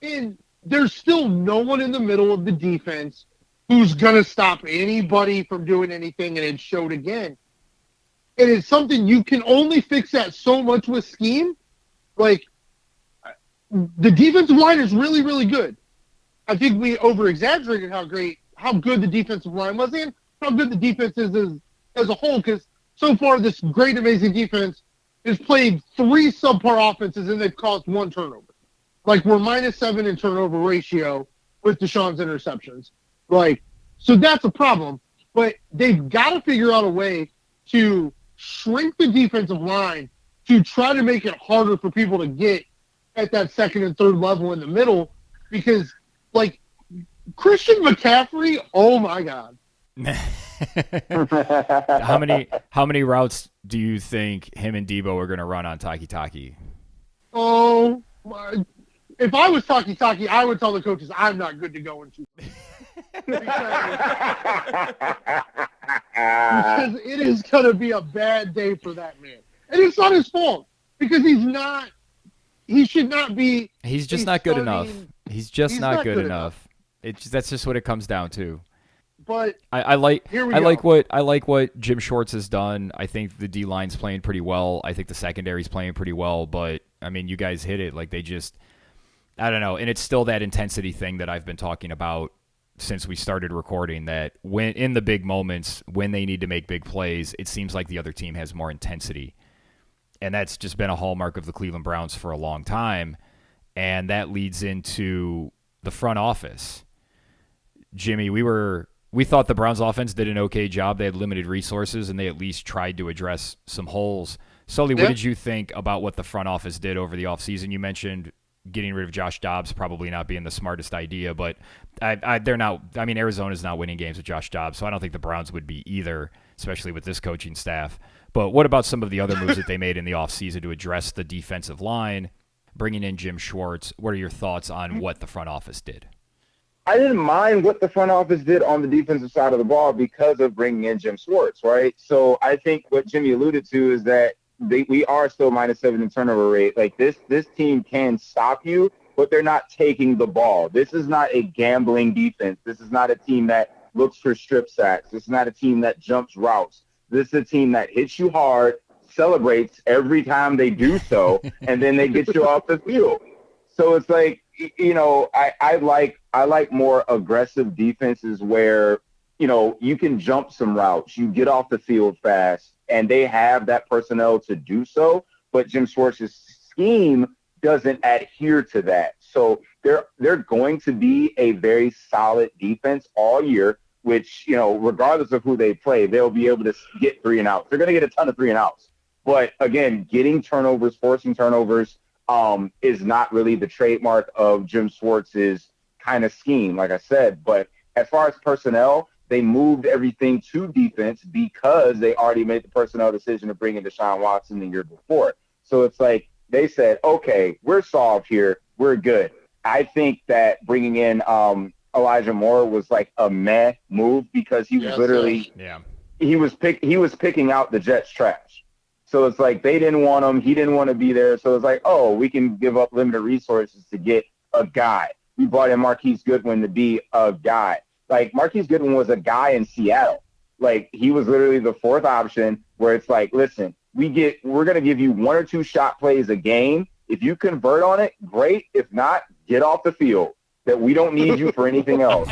and there's still no one in the middle of the defense who's going to stop anybody from doing anything, and it showed again. And it's something you can only fix that so much with scheme. Like, the defensive line is really, really good. I think we over-exaggerated how good the defensive line was, and how good the defense is as a whole, because so far this great, amazing defense has played 3 subpar offenses, and they've caused 1 turnover. Like, we're -7 in turnover ratio with Deshaun's interceptions. Like, so that's a problem. But they've got to figure out a way to shrink the defensive line to try to make it harder for people to get at that second and third level in the middle, because like Christian McCaffrey, oh my God. How many routes do you think him and Debo are going to run on Taki? Oh my. If I was Taki, I would tell the coaches I'm not good to go into. Because it is going to be a bad day for that man. And it's not his fault, because he should not be. He's just not good enough. He's just not good enough. That's just what it comes down to. But I like what Jim Schwartz has done. I think the D line's playing pretty well. I think the secondary's playing pretty well. But I mean, you guys hit it. Like, they just, I don't know. And it's still that intensity thing that I've been talking about since we started recording, that when in the big moments, when they need to make big plays, it seems like the other team has more intensity. And that's just been a hallmark of the Cleveland Browns for a long time. And that leads into the front office. Jimmy, we thought the Browns offense did an okay job. They had limited resources, and they at least tried to address some holes. Sully, what did you think about what the front office did over the offseason? You mentioned getting rid of Josh Dobbs probably not being the smartest idea, but they're not. I mean, Arizona's not winning games with Josh Dobbs, so I don't think the Browns would be either, especially with this coaching staff. But what about some of the other moves that they made in the offseason to address the defensive line, bringing in Jim Schwartz? What are your thoughts on what the front office did? I didn't mind what the front office did on the defensive side of the ball because of bringing in Jim Schwartz, right? So I think what Jimmy alluded to is that we are still -7 in turnover rate. Like, this team can stop you, but they're not taking the ball. This is not a gambling defense. This is not a team that looks for strip sacks. This is not a team that jumps routes. This is a team that hits you hard, celebrates every time they do so, and then they get you off the field. So it's like, you know, I like more aggressive defenses where, you know, you can jump some routes, you get off the field fast, and they have that personnel to do so. But Jim Schwartz's scheme doesn't adhere to that. So they're going to be a very solid defense all year, which, you know, regardless of who they play, they'll be able to get 3 and outs. They're going to get a ton of 3 and outs. But again, getting turnovers, forcing turnovers, is not really the trademark of Jim Schwartz's kind of scheme, like I said. But as far as personnel, they moved everything to defense because they already made the personnel decision to bring in Deshaun Watson the year before. So it's like they said, okay, we're solved here. We're good. I think that bringing in Elijah Moore was like a meh move because he was literally he was picking out the Jets' trash. So it's like they didn't want him. He didn't want to be there. So it's like, oh, we can give up limited resources to get a guy. We brought in Marquise Goodwin to be a guy. Like, Marquise Goodwin was a guy in Seattle. Like, he was literally the 4th option where it's like, listen, we're going to give you 1 or 2 shot plays a game. If you convert on it, great. If not, get off the field. That we don't need you for anything else.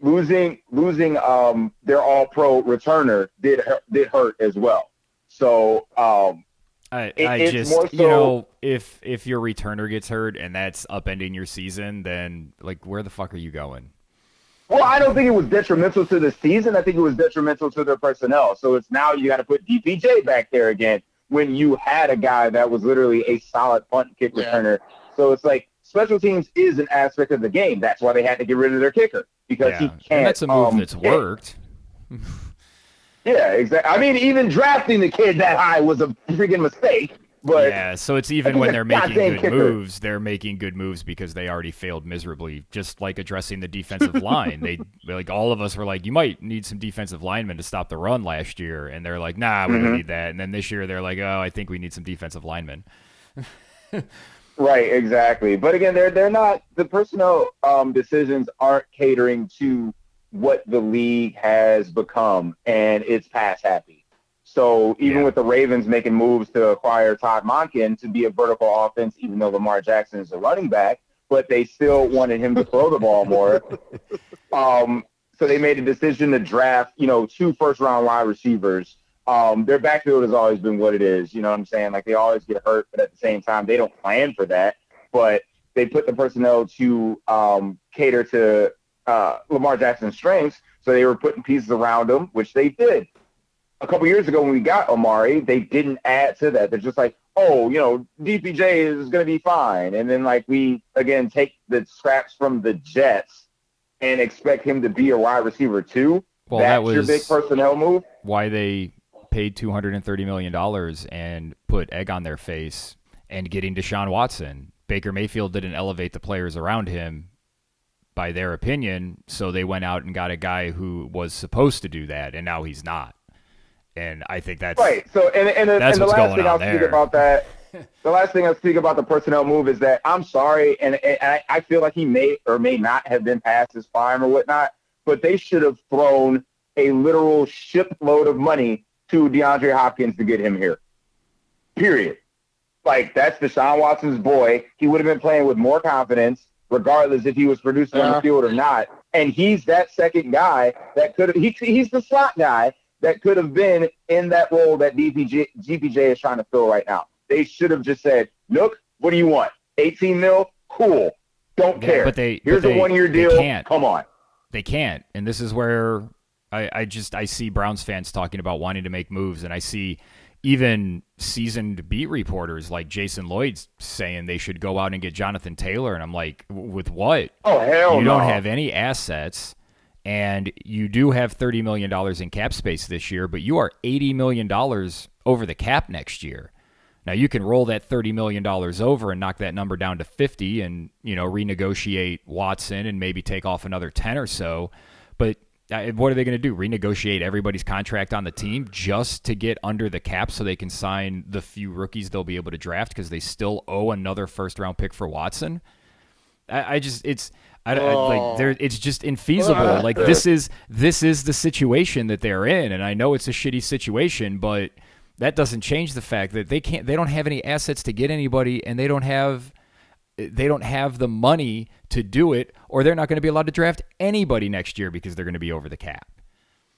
Losing their all-pro returner did hurt as well. So I just, more so, you know, if your returner gets hurt and that's upending your season, then like, where the fuck are you going? Well, I don't think it was detrimental to the season. I think it was detrimental to their personnel. So it's now you got to put DPJ back there again when you had a guy that was literally a solid punt and kick returner. So it's like, special teams is an aspect of the game. That's why they had to get rid of their kicker, because he can't. And that's a move that's worked. Yeah, exactly. I mean, even drafting the kid that high was a freaking mistake. But yeah, so it's even when they're making good moves, they're making good moves because they already failed miserably. Just like addressing the defensive line, they like all of us were like, you might need some defensive linemen to stop the run last year, and they're like, nah, we don't need that. And then this year they're like, oh, I think we need some defensive linemen. Right, exactly. But again, they're not, the personnel decisions aren't catering to what the league has become, and it's pass happy. So even with the Ravens making moves to acquire Todd Monken to be a vertical offense, even though Lamar Jackson is a running back, but they still wanted him to throw the ball more. So they made a decision to draft, 2 first-round wide receivers. Their backfield has always been what it is. You know what I'm saying? Like, they always get hurt, but at the same time, they don't plan for that. But they put the personnel to cater to Lamar Jackson's strengths, so they were putting pieces around him, which they did. a couple years ago when we got Amari, they didn't add to that. They're just like, oh, DPJ is going to be fine. And then, like, we, again, take the scraps from the Jets and expect him to be a wide receiver too. Well, that's that was your big personnel move. Why they paid $230 million and put egg on their face and getting Deshaun Watson. Baker Mayfield didn't elevate the players around him by their opinion, so they went out and got a guy who was supposed to do that, and now he's not. And I think that's right. So, and that's the what's last going thing on I'll there. speak about that. The last thing I'll speak about the personnel move is that I'm sorry, and I feel like he may or may not have been past his prime or whatnot, but they should have thrown a literal shipload of money to DeAndre Hopkins to get him here. Period. Like, that's Deshaun Watson's boy. He would have been playing with more confidence, regardless if he was producing on the field or not. And he's that second guy that could have. He's the slot guy that could have been in that role that GPJ is trying to fill right now. They should have just said, "Look, what do you want? 18 mil? Cool. Don't care. But here's a 1-year deal. Come on." They can't. And this is where I see Browns fans talking about wanting to make moves, and I see even seasoned beat reporters like Jason Lloyd saying they should go out and get Jonathan Taylor. And I'm like, with what? Oh, hell no. You don't have any assets, and you do have $30 million in cap space this year, but you are $80 million over the cap next year. Now, you can roll that $30 million over and knock that number down to 50 and, renegotiate Watson and maybe take off another 10 or so. But what are they going to do? Renegotiate everybody's contract on the team just to get under the cap so they can sign the few rookies they'll be able to draft because they still owe another first-round pick for Watson? It's just infeasible. Like, this is the situation that they're in, and I know it's a shitty situation, but that doesn't change the fact that they don't have any assets to get anybody, and they don't have the money to do it, or they're not going to be allowed to draft anybody next year because they're going to be over the cap.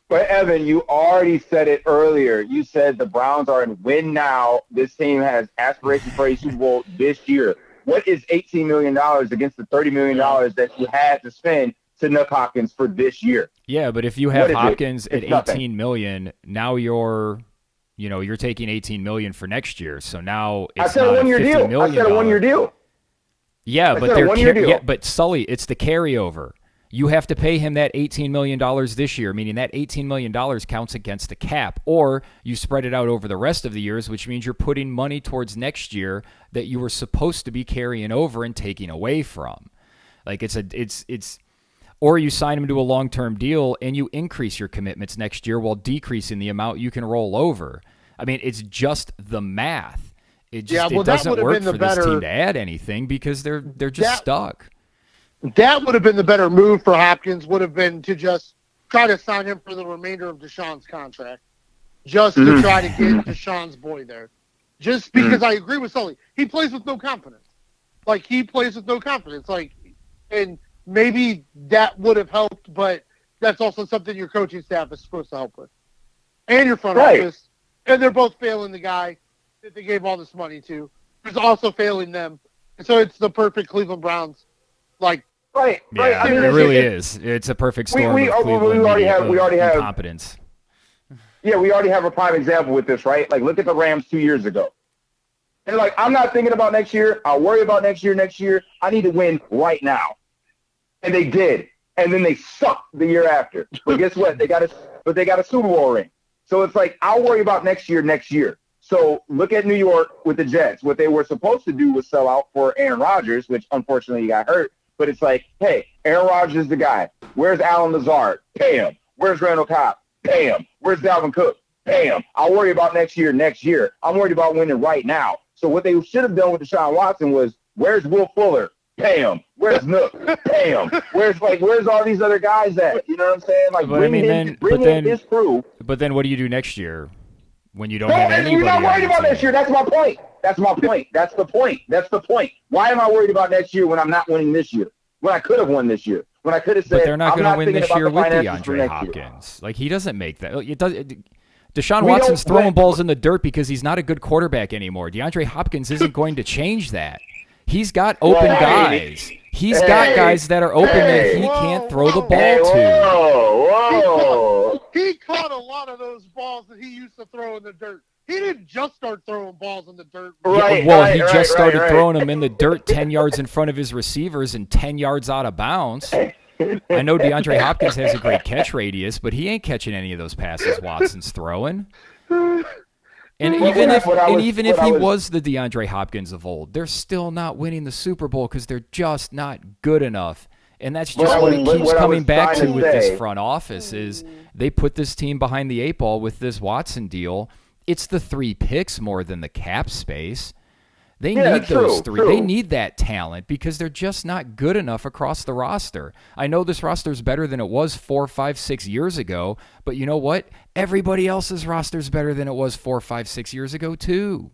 But Evan, you already said it earlier. You said the Browns are in win now. This team has aspirations for a Super Bowl this year. What is $18 million against the $30 million that you had to spend to Nuck Hopkins for this year? Yeah, but if you have Hopkins at $18 million, now you're taking $18 million for next year. So now it's not a $50 million. I said a 1-year deal. Yeah, but Sully, it's the carryover. You have to pay him that $18 million this year, meaning that $18 million counts against the cap, or you spread it out over the rest of the years, which means you're putting money towards next year that you were supposed to be carrying over and taking away from. Like, or you sign him to a long-term deal and you increase your commitments next year while decreasing the amount you can roll over. I mean, it's just the math. It doesn't work for this team to add anything because they're just stuck. That would have been the better move for Hopkins, would have been to just try to sign him for the remainder of Deshaun's contract, just to try to get Deshaun's boy there. Just because I agree with Sully. He plays with no confidence. And maybe that would have helped, but that's also something your coaching staff is supposed to help with. And your front office. And they're both failing the guy that they gave all this money to, who's also failing them. And so it's the perfect Cleveland Browns. Right. Yeah, I mean, it really is. It's a perfect storm of Cleveland incompetence. Yeah, we already have a prime example with this, right? Like, look at the Rams 2 years ago. And, like, I'm not thinking about next year. I'll worry about next year. I need to win right now. And they did. And then they sucked the year after. But guess what? They got a Super Bowl ring. So it's like, I'll worry about next year. So look at New York with the Jets. What they were supposed to do was sell out for Aaron Rodgers, which unfortunately he got hurt. But it's like, hey, Aaron Rodgers is the guy. Where's Alan Lazard? Pay him. Where's Randall Cobb? Pay him. Where's Dalvin Cook? Pay him. I'll worry about next year. I'm worried about winning right now. So what they should have done with Deshaun Watson was, where's Will Fuller? Pay him. Where's Nook? Pay him. Where's all these other guys at? You know what I'm saying? Like, bring in his crew. But then what do you do next year when you don't have anybody? You're not worried about next year. That's my point. That's the point. Why am I worried about next year when I'm not winning this year? When I could have won this year. When I could have said, but they're not going to win this year with DeAndre Hopkins. Like, he doesn't make that. Deshaun Watson's throwing balls in the dirt because he's not a good quarterback anymore. DeAndre Hopkins isn't going to change that. He's got open guys. He's got guys that are open that he can't throw the ball to. he caught a lot of those balls that he used to throw in the dirt. He didn't just start throwing balls in the dirt. Right, he just started throwing them in the dirt 10 yards in front of his receivers and 10 yards out of bounds. I know DeAndre Hopkins has a great catch radius, but he ain't catching any of those passes Watson's throwing. And even if he was the DeAndre Hopkins of old, they're still not winning the Super Bowl because they're just not good enough. And that's just what it keeps coming back to with this front office is they put this team behind the 8 ball with this Watson deal. It's the 3 picks more than the cap space. They need those 3. They need that talent because they're just not good enough across the roster. I know this roster is better than it was 4, 5, 6 years ago, but you know what? Everybody else's roster is better than it was 4, 5, 6 years ago too.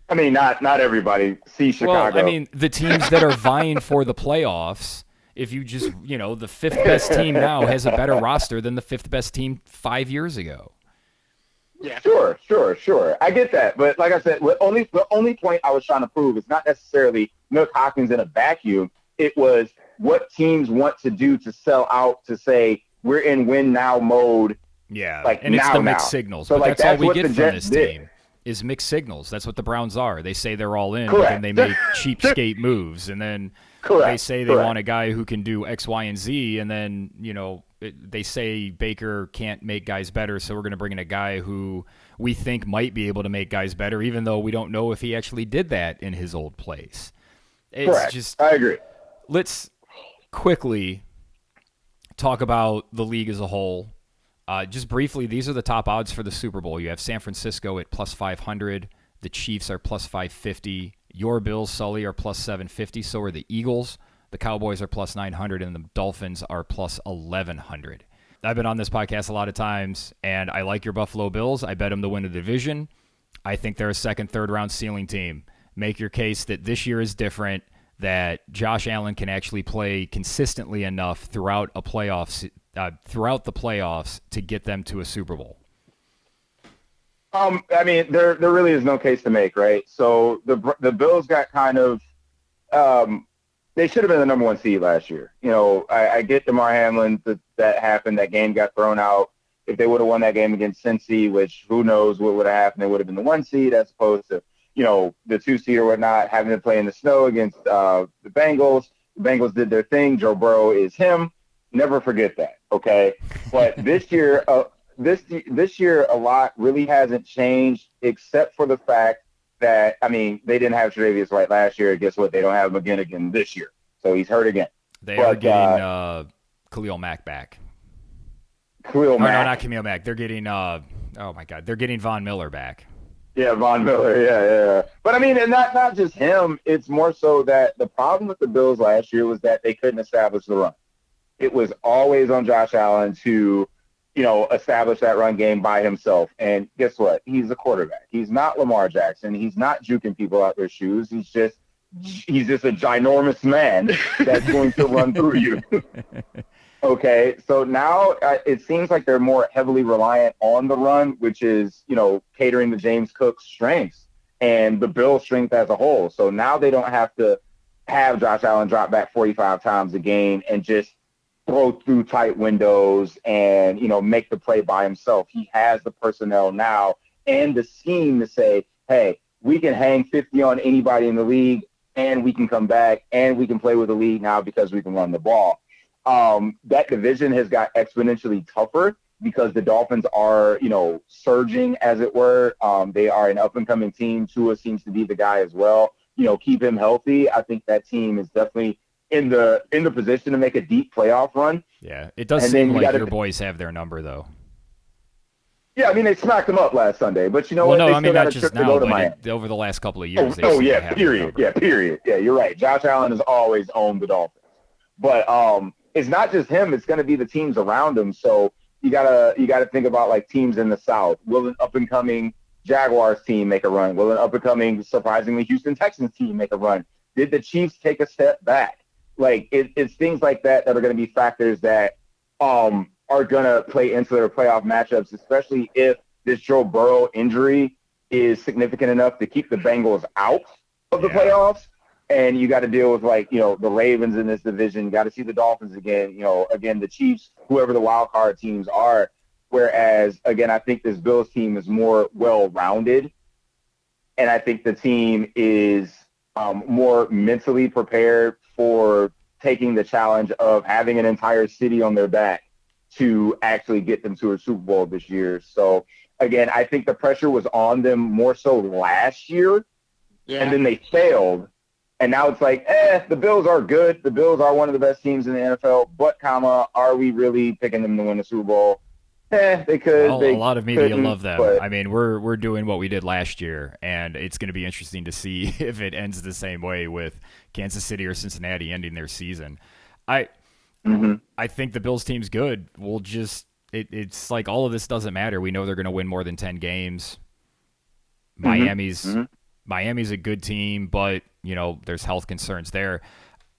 I mean, not everybody. See Chicago. Well, I mean, the teams that are vying for the playoffs, if you just, the 5th best team now has a better roster than the 5th best team 5 years ago. Yeah. Sure. I get that. But like I said, the only point I was trying to prove is not necessarily Milk Hopkins in a vacuum. It was what teams want to do to sell out to say we're in win now mode. Yeah, and it's the mixed signals. So but that's all we get from this team is mixed signals. That's what the Browns are. They say they're all in, but then they make cheapskate moves. And then they say they want a guy who can do X, Y, and Z. And then, they say Baker can't make guys better, so we're going to bring in a guy who we think might be able to make guys better, even though we don't know if he actually did that in his old place. It's I agree. Let's quickly talk about the league as a whole. Just briefly, these are the top odds for the Super Bowl. You have San Francisco at plus 500. The Chiefs are plus 550. Your Bills, Sully, are plus 750. So are the Eagles. The Cowboys are plus 900, and the Dolphins are plus 1,100. I've been on this podcast a lot of times, and I like your Buffalo Bills. I bet them to win the division. I think they're a second, third-round ceiling team. Make your case that this year is different, that Josh Allen can actually play consistently enough throughout the playoffs to get them to a Super Bowl. I mean, there really is no case to make, right? So the Bills got kind of they should have been the number 1 seed last year. I get DeMar Hamlin that happened. That game got thrown out. If they would have won that game against Cincy, which who knows what would have happened, they would have been the 1 seed as opposed to, the 2 seed or whatnot, having to play in the snow against the Bengals. The Bengals did their thing. Joe Burrow is him. Never forget that, okay? But this year, this year a lot really hasn't changed except for the fact that, they didn't have Tre'Davious White last year. Guess what? They don't have him again this year. So he's hurt again. They are getting Khalil Mack back. No, not Khalil Mack. They're getting, they're getting Von Miller back. Yeah, Von Miller, yeah. But, and not just him. It's more so that the problem with the Bills last year was that they couldn't establish the run. It was always on Josh Allen to establish that run game by himself. And guess what? He's a quarterback. He's not Lamar Jackson. He's not juking people out their shoes. He's just a ginormous man that's going to run through you. Okay, so now it seems like they're more heavily reliant on the run, which is, catering to James Cook's strengths and the Bills' strength as a whole. So now they don't have to have Josh Allen drop back 45 times a game and just throw through tight windows and, make the play by himself. He has the personnel now and the scheme to say, hey, we can hang 50 on anybody in the league and we can come back and we can play with the league now because we can run the ball. That division has got exponentially tougher because the Dolphins are, surging, as it were. They are an up-and-coming team. Tua seems to be the guy as well. Keep him healthy. I think that team is definitely in the position to make a deep playoff run. Yeah, it does seem like your boys have their number, though. Yeah, they smacked them up last Sunday, but what? No, they not just now, but over the last couple of years. Period. Yeah, you're right. Josh Allen has always owned the Dolphins. But it's not just him. It's going to be the teams around him. So you gotta think about like teams in the South. Will an up-and-coming Jaguars team make a run? Will an up-and-coming, surprisingly, Houston Texans team make a run? Did the Chiefs take a step back? Like, it's things like that are going to be factors that are going to play into their playoff matchups, especially if this Joe Burrow injury is significant enough to keep the Bengals out of the playoffs. And you got to deal with, like, the Ravens in this division. You got to see the Dolphins again, again, the Chiefs, whoever the wild card teams are. Whereas, again, I think this Bills team is more well-rounded. And I think the team is more mentally prepared for taking the challenge of having an entire city on their back to actually get them to a Super Bowl this year. So, again, I think the pressure was on them more so last year, and then they failed. And now it's like, the Bills are good. The Bills are one of the best teams in the NFL, but, are we really picking them to win the Super Bowl? They could. Well, a lot of media love them. But I mean, we're doing what we did last year, and it's going to be interesting to see if it ends the same way with Kansas City or Cincinnati ending their season. I think the Bills team's good. We'll just it's like all of this doesn't matter. We know they're going to win more than 10 games. Miami's a good team, but there's health concerns there.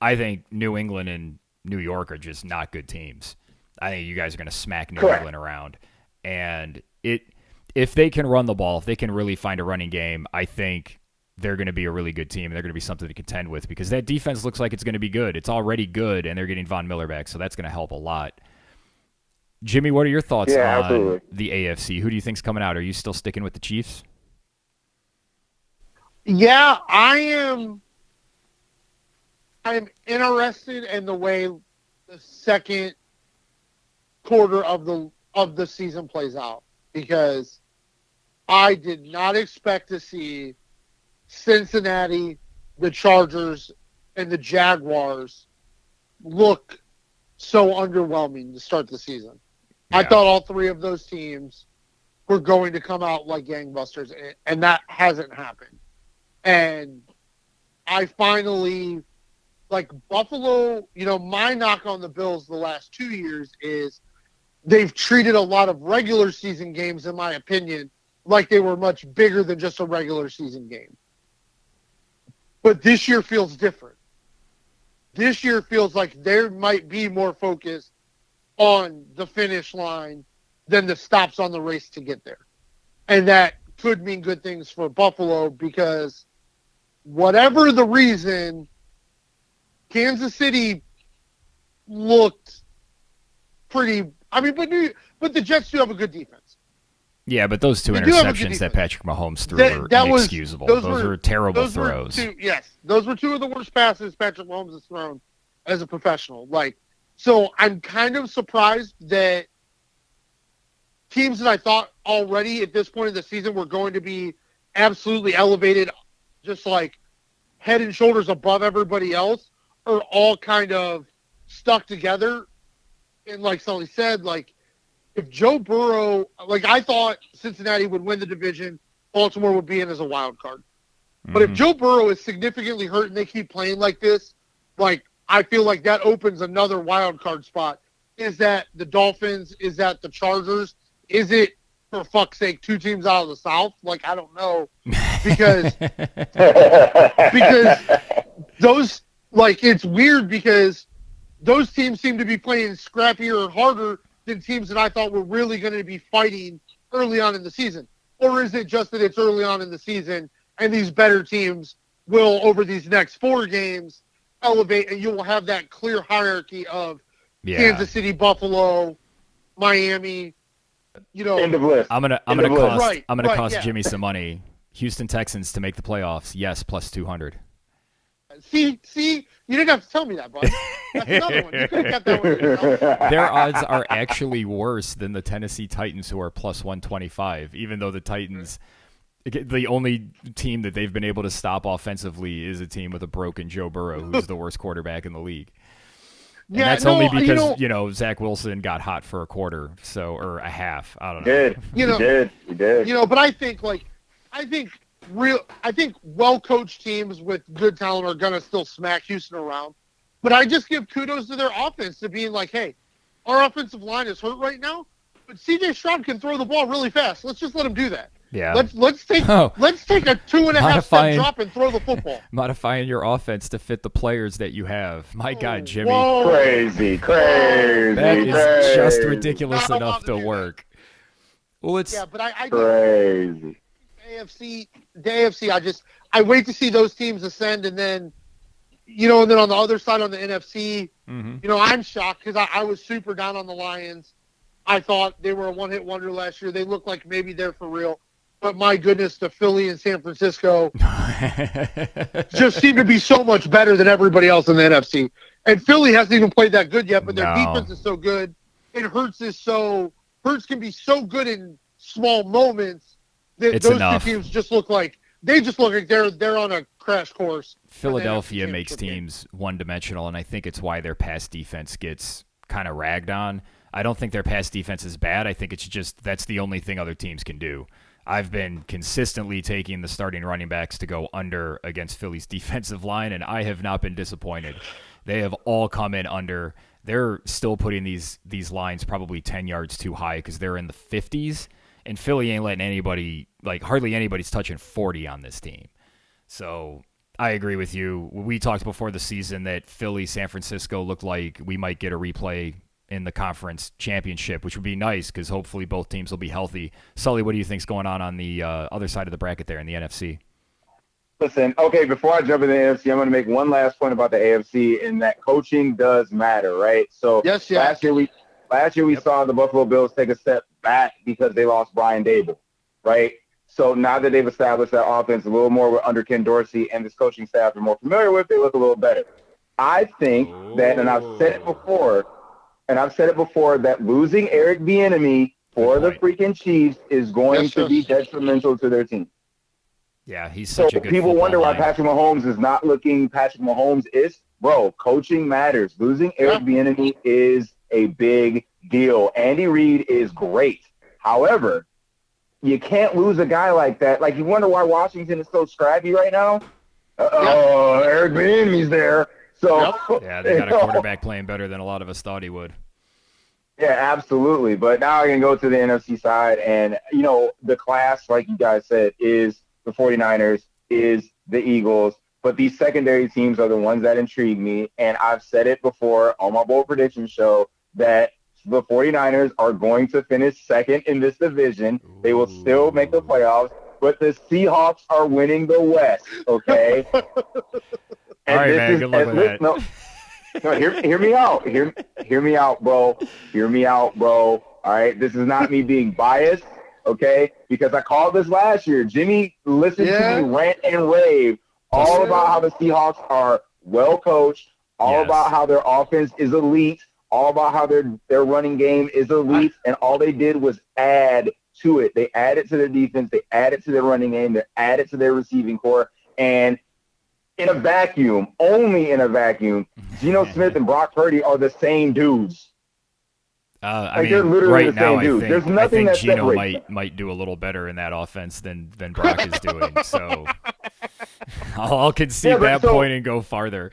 I think New England and New York are just not good teams. I think you guys are going to smack New England around. And if they can run the ball, if they can really find a running game, I think they're going to be a really good team. They're going to be something to contend with because that defense looks like it's going to be good. It's already good, and they're getting Von Miller back, so that's going to help a lot. Jimmy, what are your thoughts on the AFC? Who do you think's coming out? Are you still sticking with the Chiefs? Yeah, I am. I'm interested in the way the second quarter of the season plays out because I did not expect to see Cincinnati, the Chargers, and the Jaguars look so underwhelming to start the season. Yeah. I thought all three of those teams were going to come out like gangbusters, and that hasn't happened. And I finally, like Buffalo, my knock on the Bills the last 2 years is they've treated a lot of regular season games, in my opinion, like they were much bigger than just a regular season game. But this year feels different. This year feels like there might be more focus on the finish line than the stops on the race to get there. And that could mean good things for Buffalo because whatever the reason, Kansas City looked pretty. I mean, but the Jets do have a good defense. Yeah, but those two interceptions that Patrick Mahomes threw were inexcusable. Those were terrible throws. Those were two of the worst passes Patrick Mahomes has thrown as a professional. So I'm kind of surprised that teams that I thought already at this point in the season were going to be absolutely elevated, just like head and shoulders above everybody else, are all kind of stuck together. And like Sully said, if Joe Burrow, I thought Cincinnati would win the division, Baltimore would be in as a wild card. But if Joe Burrow is significantly hurt and they keep playing like this, I feel like that opens another wild card spot. Is that the Dolphins? Is that the Chargers? Is it, for fuck's sake, two teams out of the South? I don't know. Because those, it's weird because those teams seem to be playing scrappier and harder than teams that I thought were really going to be fighting early on in the season. Or is it just that it's early on in the season and these better teams will, over these next 4 games, elevate and you will have that clear hierarchy of Kansas City, Buffalo, Miami, End of list. I'm gonna cost Jimmy some money. Houston Texans to make the playoffs. Yes, plus 200. See, you didn't have to tell me that, bud. That's another one. You could have got that one yourself. Their odds are actually worse than the Tennessee Titans, who are plus 125, even though the Titans, the only team that they've been able to stop offensively is a team with a broken Joe Burrow, who's the worst quarterback in the league. And that's only because, Zach Wilson got hot for a quarter, or a half. I don't know. He did. But I think well-coached teams with good talent are going to still smack Houston around. But I just give kudos to their offense to being hey, our offensive line is hurt right now, but C.J. Stroud can throw the ball really fast. Let's just let him do that. Yeah. Let's take a 2.5 step drop and throw the football. Modifying your offense to fit the players that you have. My God, Jimmy. Whoa. Crazy. That is just ridiculous enough to work. Well, it's but I crazy. The AFC, I wait to see those teams ascend, and then and then on the other side on the NFC, Mm-hmm. I'm shocked because I was super down on the Lions. I thought they were a one-hit wonder last year. They look like maybe they're for real. But my goodness, the Philly and San Francisco just seem to be so much better than everybody else in the NFC. And Philly hasn't even played that good yet, but their defense is so good. And Hurts can be so good in small moments that those two teams just look like they're on a crash course. Philadelphia makes teams one-dimensional, and I think it's why their pass defense gets kind of ragged on. I don't think their pass defense is bad. I think it's just that's the only thing other teams can do. I've been consistently taking the starting running backs to go under against Philly's defensive line, and I have not been disappointed. They have all come in under. They're still putting these lines probably 10 yards too high because they're in the 50s, and Philly ain't letting anybody, hardly anybody's touching 40 on this team. So I agree with you. We talked before the season that Philly, San Francisco looked like we might get a replay in the conference championship, which would be nice because hopefully both teams will be healthy. Sully, what do you think's going on the other side of the bracket there in the NFC? Listen, okay, before I jump into the NFC, I'm going to make one last point about the AFC, in that coaching does matter, right? So yes. last year we saw the Buffalo Bills take a step back because they lost Brian Dable, right? So now that they've established that offense a little more under Ken Dorsey and this coaching staff are more familiar with, they look a little better. I think that, and I've said it before, that losing Eric Bieniemy for the freaking Chiefs is going to be detrimental to their team. Yeah, he's such a good people wonder why line. Patrick Mahomes is not looking Patrick Mahomes is. Bro, coaching matters. Losing Eric Bieniemy is a big deal. Andy Reid is great. However, you can't lose a guy like that. Like, you wonder why Washington is so scrappy right now? Eric Bieniemy's there. So yeah, they got a quarterback playing better than a lot of us thought he would. Yeah, absolutely. But now I can go to the NFC side, and, the class, like you guys said, is the 49ers, is the Eagles. But these secondary teams are the ones that intrigue me. And I've said it before on my bold prediction show that the 49ers are going to finish second in this division. They will still make the playoffs, but the Seahawks are winning the West, okay? All right, man, good luck with that. No, hear me out. Hear me out, bro. Hear me out, bro. All right? This is not me being biased, okay? Because I called this last year. Jimmy listened to me rant and rave all about how the Seahawks are well coached, all about how their offense is elite, all about how their running game is elite, and all they did was add to it. They added to their defense. They added to their running game. They added to their receiving core. And in a vacuum, only in a vacuum, Geno Smith and Brock Purdy are the same dudes. They're literally right the same now, dudes. There's nothing that Geno separates might do a little better in that offense than Brock is doing. So I'll concede that point and go farther.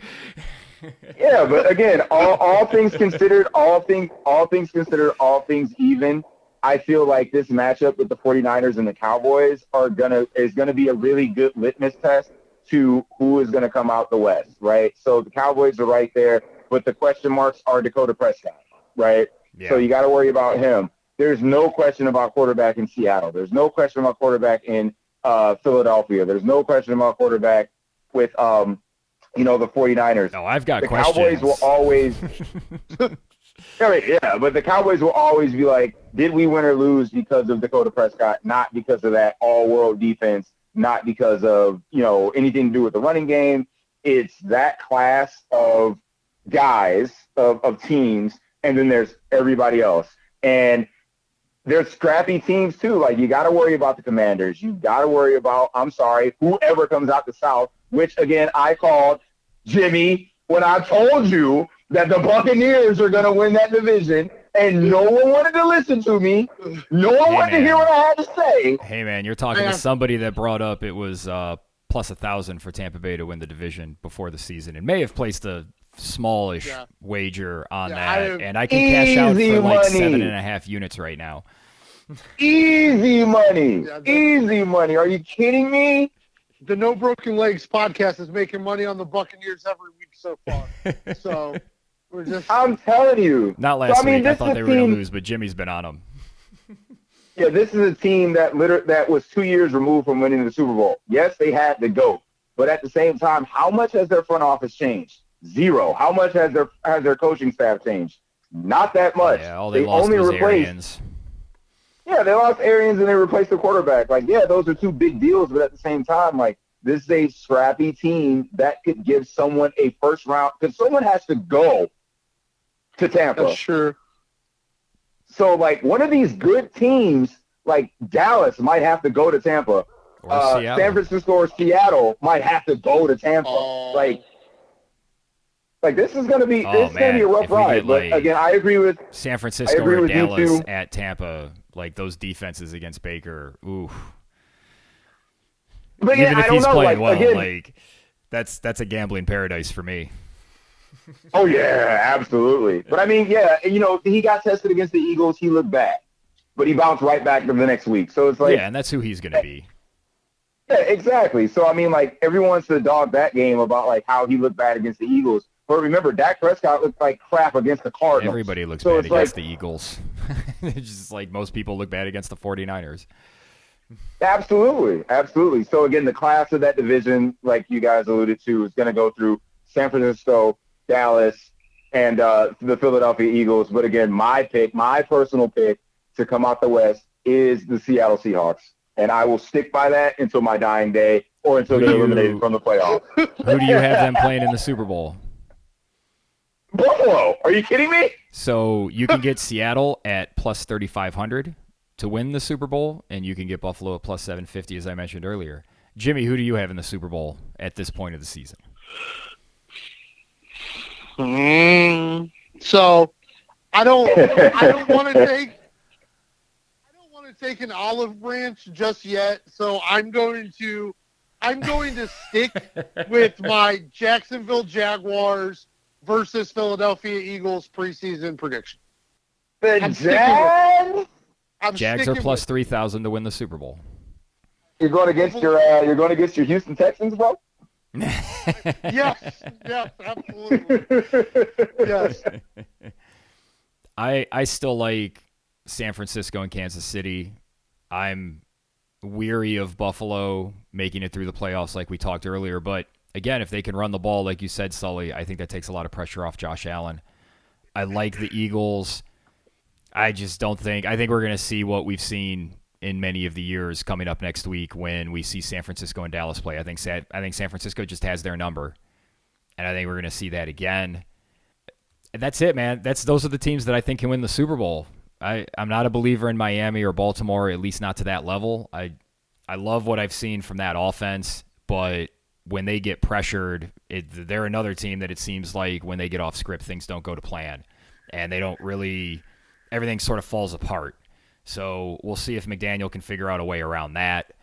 Yeah, but again, all things considered, all things even, I feel like this matchup with the 49ers and the Cowboys is gonna be a really good litmus test to who is gonna come out the West, right? So the Cowboys are right there, but the question marks are Dakota Prescott, right? Yeah. So you got to worry about him. There's no question about quarterback in Seattle. There's no question about quarterback in Philadelphia. There's no question about quarterback with the 49ers. No, I've got questions. The Cowboys will always but the Cowboys will always be like, did we win or lose because of Dakota Prescott, not because of that all-world defense, not because of, anything to do with the running game. It's that class of guys, of teams, and then there's everybody else. And there's scrappy teams too. Like, you got to worry about the Commanders. You got to worry about, whoever comes out the South, which, again, I called Jimmy when I told you that the Buccaneers are going to win that division, and no one wanted to listen to me. No one wanted to hear what I had to say. Hey, man, you're talking to somebody that brought up it was plus 1,000 for Tampa Bay to win the division before the season, and may have placed a smallish wager on that, and I can cash out for like 7.5 units right now. Easy money. Easy money. Are you kidding me? The No Broken Legs podcast is making money on the Buccaneers every week so far. So we're just. I'm telling you. Not last week. I thought they were going to lose, but Jimmy's been on them. Yeah, this is a team that was 2 years removed from winning the Super Bowl. Yes, they had the GOAT, But at the same time, how much has their front office changed? Zero. How much has their coaching staff changed? Not that much. Yeah, all they lost was Arians. Yeah, they lost Arians and they replaced the quarterback. Like, yeah, those are two big deals, but at the same time, like, this is a scrappy team that could give someone a first round, because someone has to go to Tampa. Sure. So, like, one of these good teams, like Dallas, might have to go to Tampa. San Francisco or Seattle might have to go to Tampa. Like this is going to be a rough ride. But again, I agree with San Francisco or Dallas at Tampa. Like those defenses against Baker. Ooh. But even if he's playing well, again, that's a gambling paradise for me. Oh yeah, absolutely. But I mean, yeah, he got tested against the Eagles. He looked bad, but he bounced right back the next week. So it's like, yeah, and that's who he's going to be. Yeah, exactly. So I mean, like everyone wants to dog that game about like how he looked bad against the Eagles. But remember, Dak Prescott looked like crap against the Cardinals. Everybody looks bad against the Eagles. It's just like most people look bad against the 49ers. Absolutely. Absolutely. So, again, the class of that division, like you guys alluded to, is going to go through San Francisco, Dallas, and the Philadelphia Eagles. But, again, my personal pick to come out the West is the Seattle Seahawks. And I will stick by that until my dying day or until they're eliminated from the playoffs. Who do you have them playing in the Super Bowl? Buffalo. Are you kidding me? So you can get Seattle at plus 3,500 to win the Super Bowl, and you can get Buffalo at plus 750, as I mentioned earlier. Jimmy, who do you have in the Super Bowl at this point of the season? So I don't want to take an olive branch just yet. So I'm going to stick with my Jacksonville Jaguars versus Philadelphia Eagles preseason prediction. Jags are plus 3,000 to win the Super Bowl. You're going against your Houston Texans, bro? Yes, absolutely. Yes. I still like San Francisco and Kansas City. I'm weary of Buffalo making it through the playoffs like we talked earlier, but again, if they can run the ball, like you said, Sully, I think that takes a lot of pressure off Josh Allen. I like the Eagles. I just don't think – I think we're going to see what we've seen in many of the years coming up next week when we see San Francisco and Dallas play. I think San Francisco just has their number, and I think we're going to see that again. And that's it, man. Those are the teams that I think can win the Super Bowl. I'm not a believer in Miami or Baltimore, at least not to that level. I love what I've seen from that offense, but – when they get pressured, they're another team that it seems like when they get off script, things don't go to plan. And they don't really – everything sort of falls apart. So we'll see if McDaniel can figure out a way around that.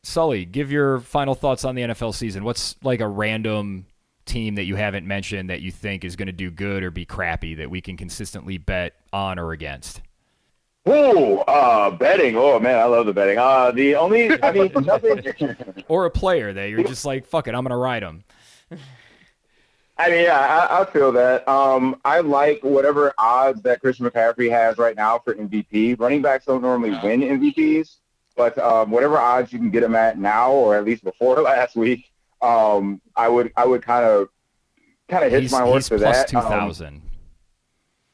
Sully, give your final thoughts on the NFL season. What's like a random team that you haven't mentioned that you think is going to do good or be crappy that we can consistently bet on or against? Betting. Oh, man, I love the betting. Nothing. Or a player that you're just like, fuck it, I'm going to ride him. I mean, yeah, I feel that. I like whatever odds that Christian McCaffrey has right now for MVP. Running backs don't normally win MVPs, but whatever odds you can get him at now or at least before last week, I would kind of hitch my horse for that. He's plus 2,000.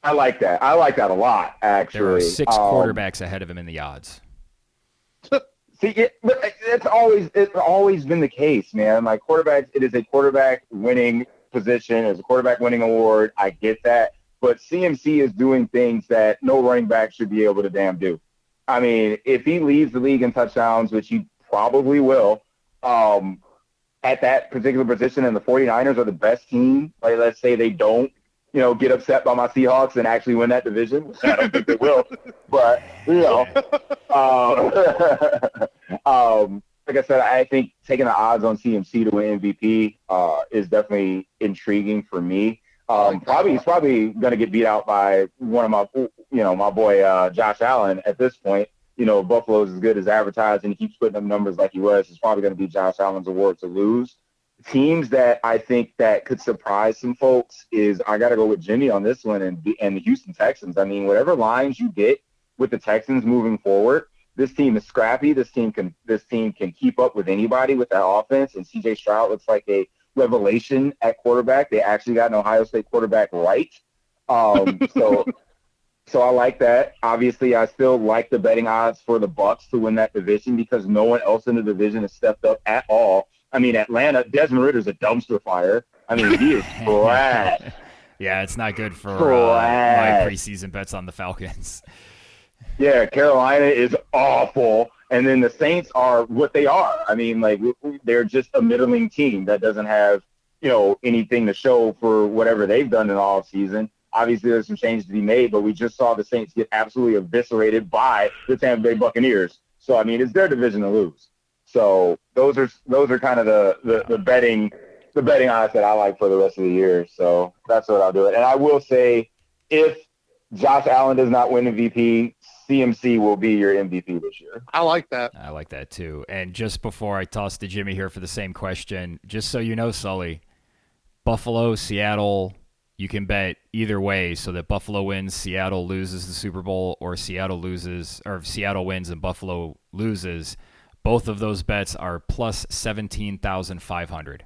I like that. I like that a lot, actually. There are 6 quarterbacks ahead of him in the odds. See, it's always been the case, man. Like quarterbacks, it is a quarterback winning position. It's a quarterback winning award. I get that. But CMC is doing things that no running back should be able to damn do. I mean, if he leads the league in touchdowns, which he probably will, at that particular position, and the 49ers are the best team, like like they don't get upset by my Seahawks and actually win that division. I don't think they will. But, like I said, I think taking the odds on CMC to win MVP is definitely intriguing for me. He's probably going to get beat out by one of my boy Josh Allen at this point. Buffalo's as good as advertised, and he keeps putting up numbers like he was. It's probably going to be Josh Allen's award to lose. Teams that I think that could surprise some folks is I got to go with Jimmy on this one and the Houston Texans. I mean, whatever lines you get with the Texans moving forward, this team is scrappy. This team can keep up with anybody with that offense. And C.J. Stroud looks like a revelation at quarterback. They actually got an Ohio State quarterback right. So I like that. Obviously, I still like the betting odds for the Bucs to win that division because no one else in the division has stepped up at all. I mean, Atlanta, Desmond Ritter's a dumpster fire. I mean, he is trash. Yeah, it's not good for my preseason bets on the Falcons. Yeah, Carolina is awful. And then the Saints are what they are. I mean, like, they're just a middling team that doesn't have, anything to show for whatever they've done in the offseason. Obviously, there's some changes to be made, but we just saw the Saints get absolutely eviscerated by the Tampa Bay Buccaneers. So, I mean, it's their division to lose. So those are kind of the betting odds that I like for the rest of the year. So that's what I'll do. And I will say, if Josh Allen does not win MVP, CMC will be your MVP this year. I like that. I like that too. And just before I toss to Jimmy here for the same question, just so you know, Sully, Buffalo, Seattle, you can bet either way so that Buffalo wins, Seattle loses the Super Bowl, or Seattle wins and Buffalo loses. Both of those bets are plus 17,500.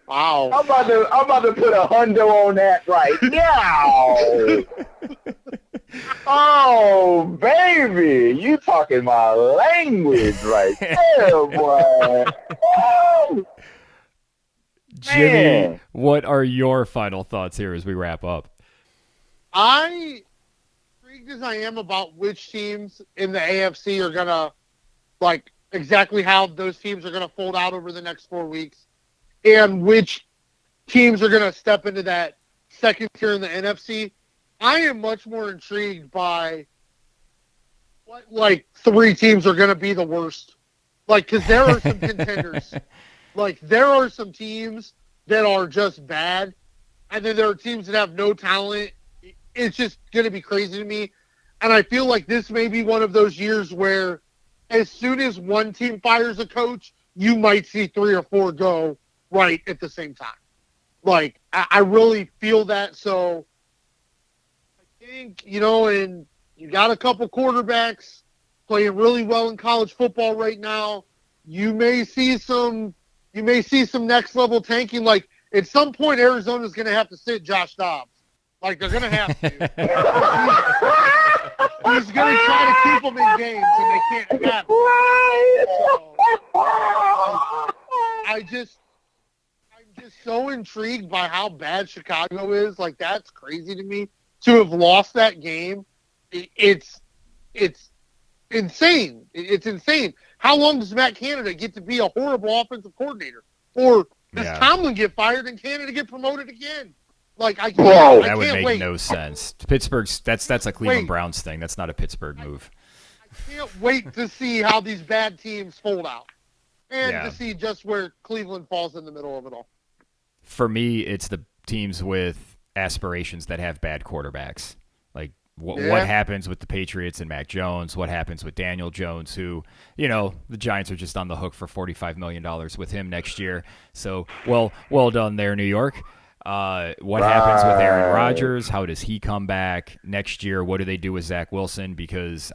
Wow. I'm about to put a hundo on that right now. Oh, baby. You talking my language right there, boy. Oh. Jimmy, Man. what are your final thoughts here as we wrap up? Intrigued as I am about which teams in the AFC are going to, like, exactly how those teams are going to fold out over the next 4 weeks, and which teams are going to step into that second tier in the NFC. I am much more intrigued by what, like, 3 teams are going to be the worst. Like, because there are some contenders. Like, there are some teams that are just bad, and then there are teams that have no talent. It's just going to be crazy to me. And I feel like this may be one of those years where as soon as one team fires a coach, you might see 3 or 4 go right at the same time. Like, I really feel that. So I think, and you got a couple quarterbacks playing really well in college football right now. You may see some next level tanking. Like, at some point, Arizona's going to have to sit Josh Dobbs. Like, they're going to have to. He's going to try to keep them in games, and they can't have it. So, I'm just so intrigued by how bad Chicago is. Like, that's crazy to me. To have lost that game, it's insane. It's insane. How long does Matt Canada get to be a horrible offensive coordinator? Or does Tomlin get fired and Canada get promoted again? Like, I can't. That would make wait. no sense. Pittsburgh's that's a Cleveland Browns thing. That's not a Pittsburgh move. I can't wait to see how these bad teams fold out, and to see just where Cleveland falls in the middle of it all. For me, it's the teams with aspirations that have bad quarterbacks. Like, what happens with the Patriots and Mac Jones? What happens with Daniel Jones, who, the Giants are just on the hook for $45 million with him next year. So, well done there, New York. What happens with Aaron Rodgers? How does he come back next year? What do they do with Zach Wilson? Because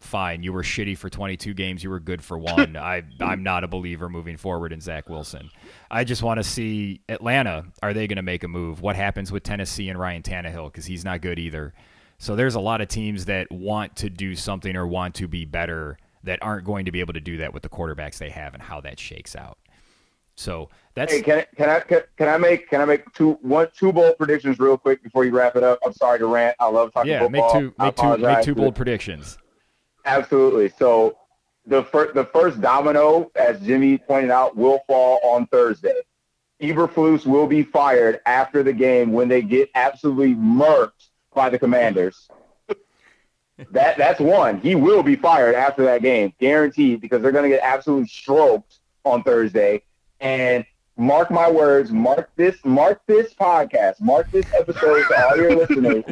fine, you were shitty for 22 games. You were good for 1. I'm not a believer moving forward in Zach Wilson. I just want to see Atlanta. Are they going to make a move? What happens with Tennessee and Ryan Tannehill? Because he's not good either. So there's a lot of teams that want to do something or want to be better that aren't going to be able to do that with the quarterbacks they have and how that shakes out. So that's. Hey, can I make two bold predictions real quick before you wrap it up? I'm sorry to rant. I love talking football. Make two bold predictions. Absolutely. So the first domino, as Jimmy pointed out, will fall on Thursday. Eberflus will be fired after the game when they get absolutely murked by the Commanders. That's one. He will be fired after that game, guaranteed, because they're going to get absolutely stroked on Thursday. And mark my words, mark this podcast, mark this episode to all your listeners.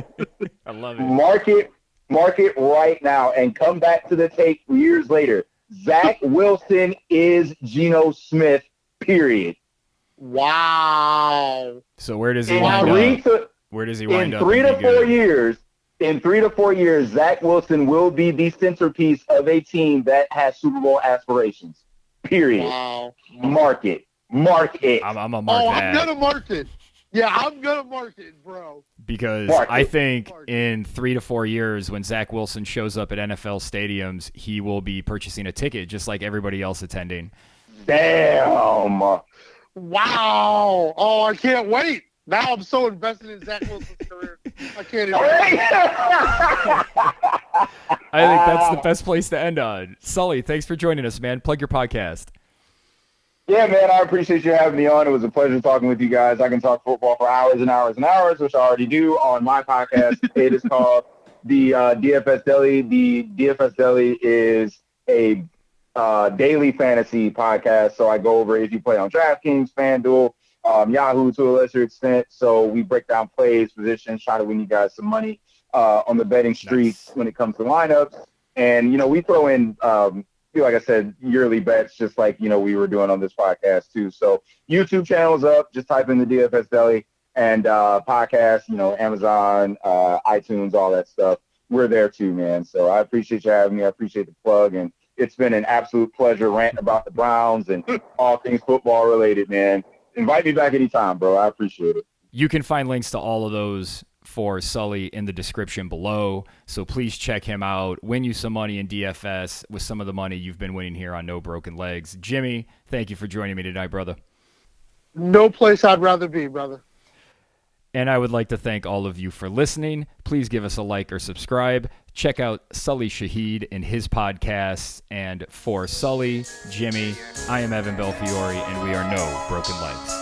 I love it. Mark it right now and come back to the tape years later. Zach Wilson is Geno Smith, period. Wow. So where does he wind up? Where does he wind in up? 3 to 4 years, in 3 to 4 years, Zach Wilson will be the centerpiece of a team that has Super Bowl aspirations. Period. Wow. Mark it. Mark it. I'm gonna mark that. I'm gonna mark it. Yeah, I'm gonna mark it, bro. Because I think in 3 to 4 years, when Zach Wilson shows up at NFL stadiums, he will be purchasing a ticket just like everybody else attending. Damn. Wow. Oh, I can't wait. Now I'm so invested in Zach Wilson's career. I can't even. I think that's the best place to end on. Sully, thanks for joining us, man. Plug your podcast. Yeah, man, I appreciate you having me on. It was a pleasure talking with you guys. I can talk football for hours and hours and hours, which I already do on my podcast. It is called the DFS Deli. The DFS Deli is a daily fantasy podcast. So I go over if you play on DraftKings, FanDuel, Yahoo to a lesser extent. So we break down plays, positions, try to win you guys some money on the betting streets when it comes to lineups. And, we throw in like I said, yearly bets, just like, we were doing on this podcast too. So YouTube channel's up, just type in the DFS Deli, and podcast, Amazon, iTunes, all that stuff. We're there too, man. So I appreciate you having me. I appreciate the plug, and it's been an absolute pleasure ranting about the Browns and all things football related, man. Invite me back anytime, bro. I appreciate it. You can find links to all of those for Sully in the description below. So please check him out. Win you some money in DFS with some of the money you've been winning here on No Broken Legs. Jimmy, thank you for joining me tonight, brother. No place I'd rather be, brother. And I would like to thank all of you for listening. Please give us a like or subscribe. Check out Sully Shaheed and his podcast. And for Sully, Jimmy, I am Evan Belfiore, and we are No Broken Legs.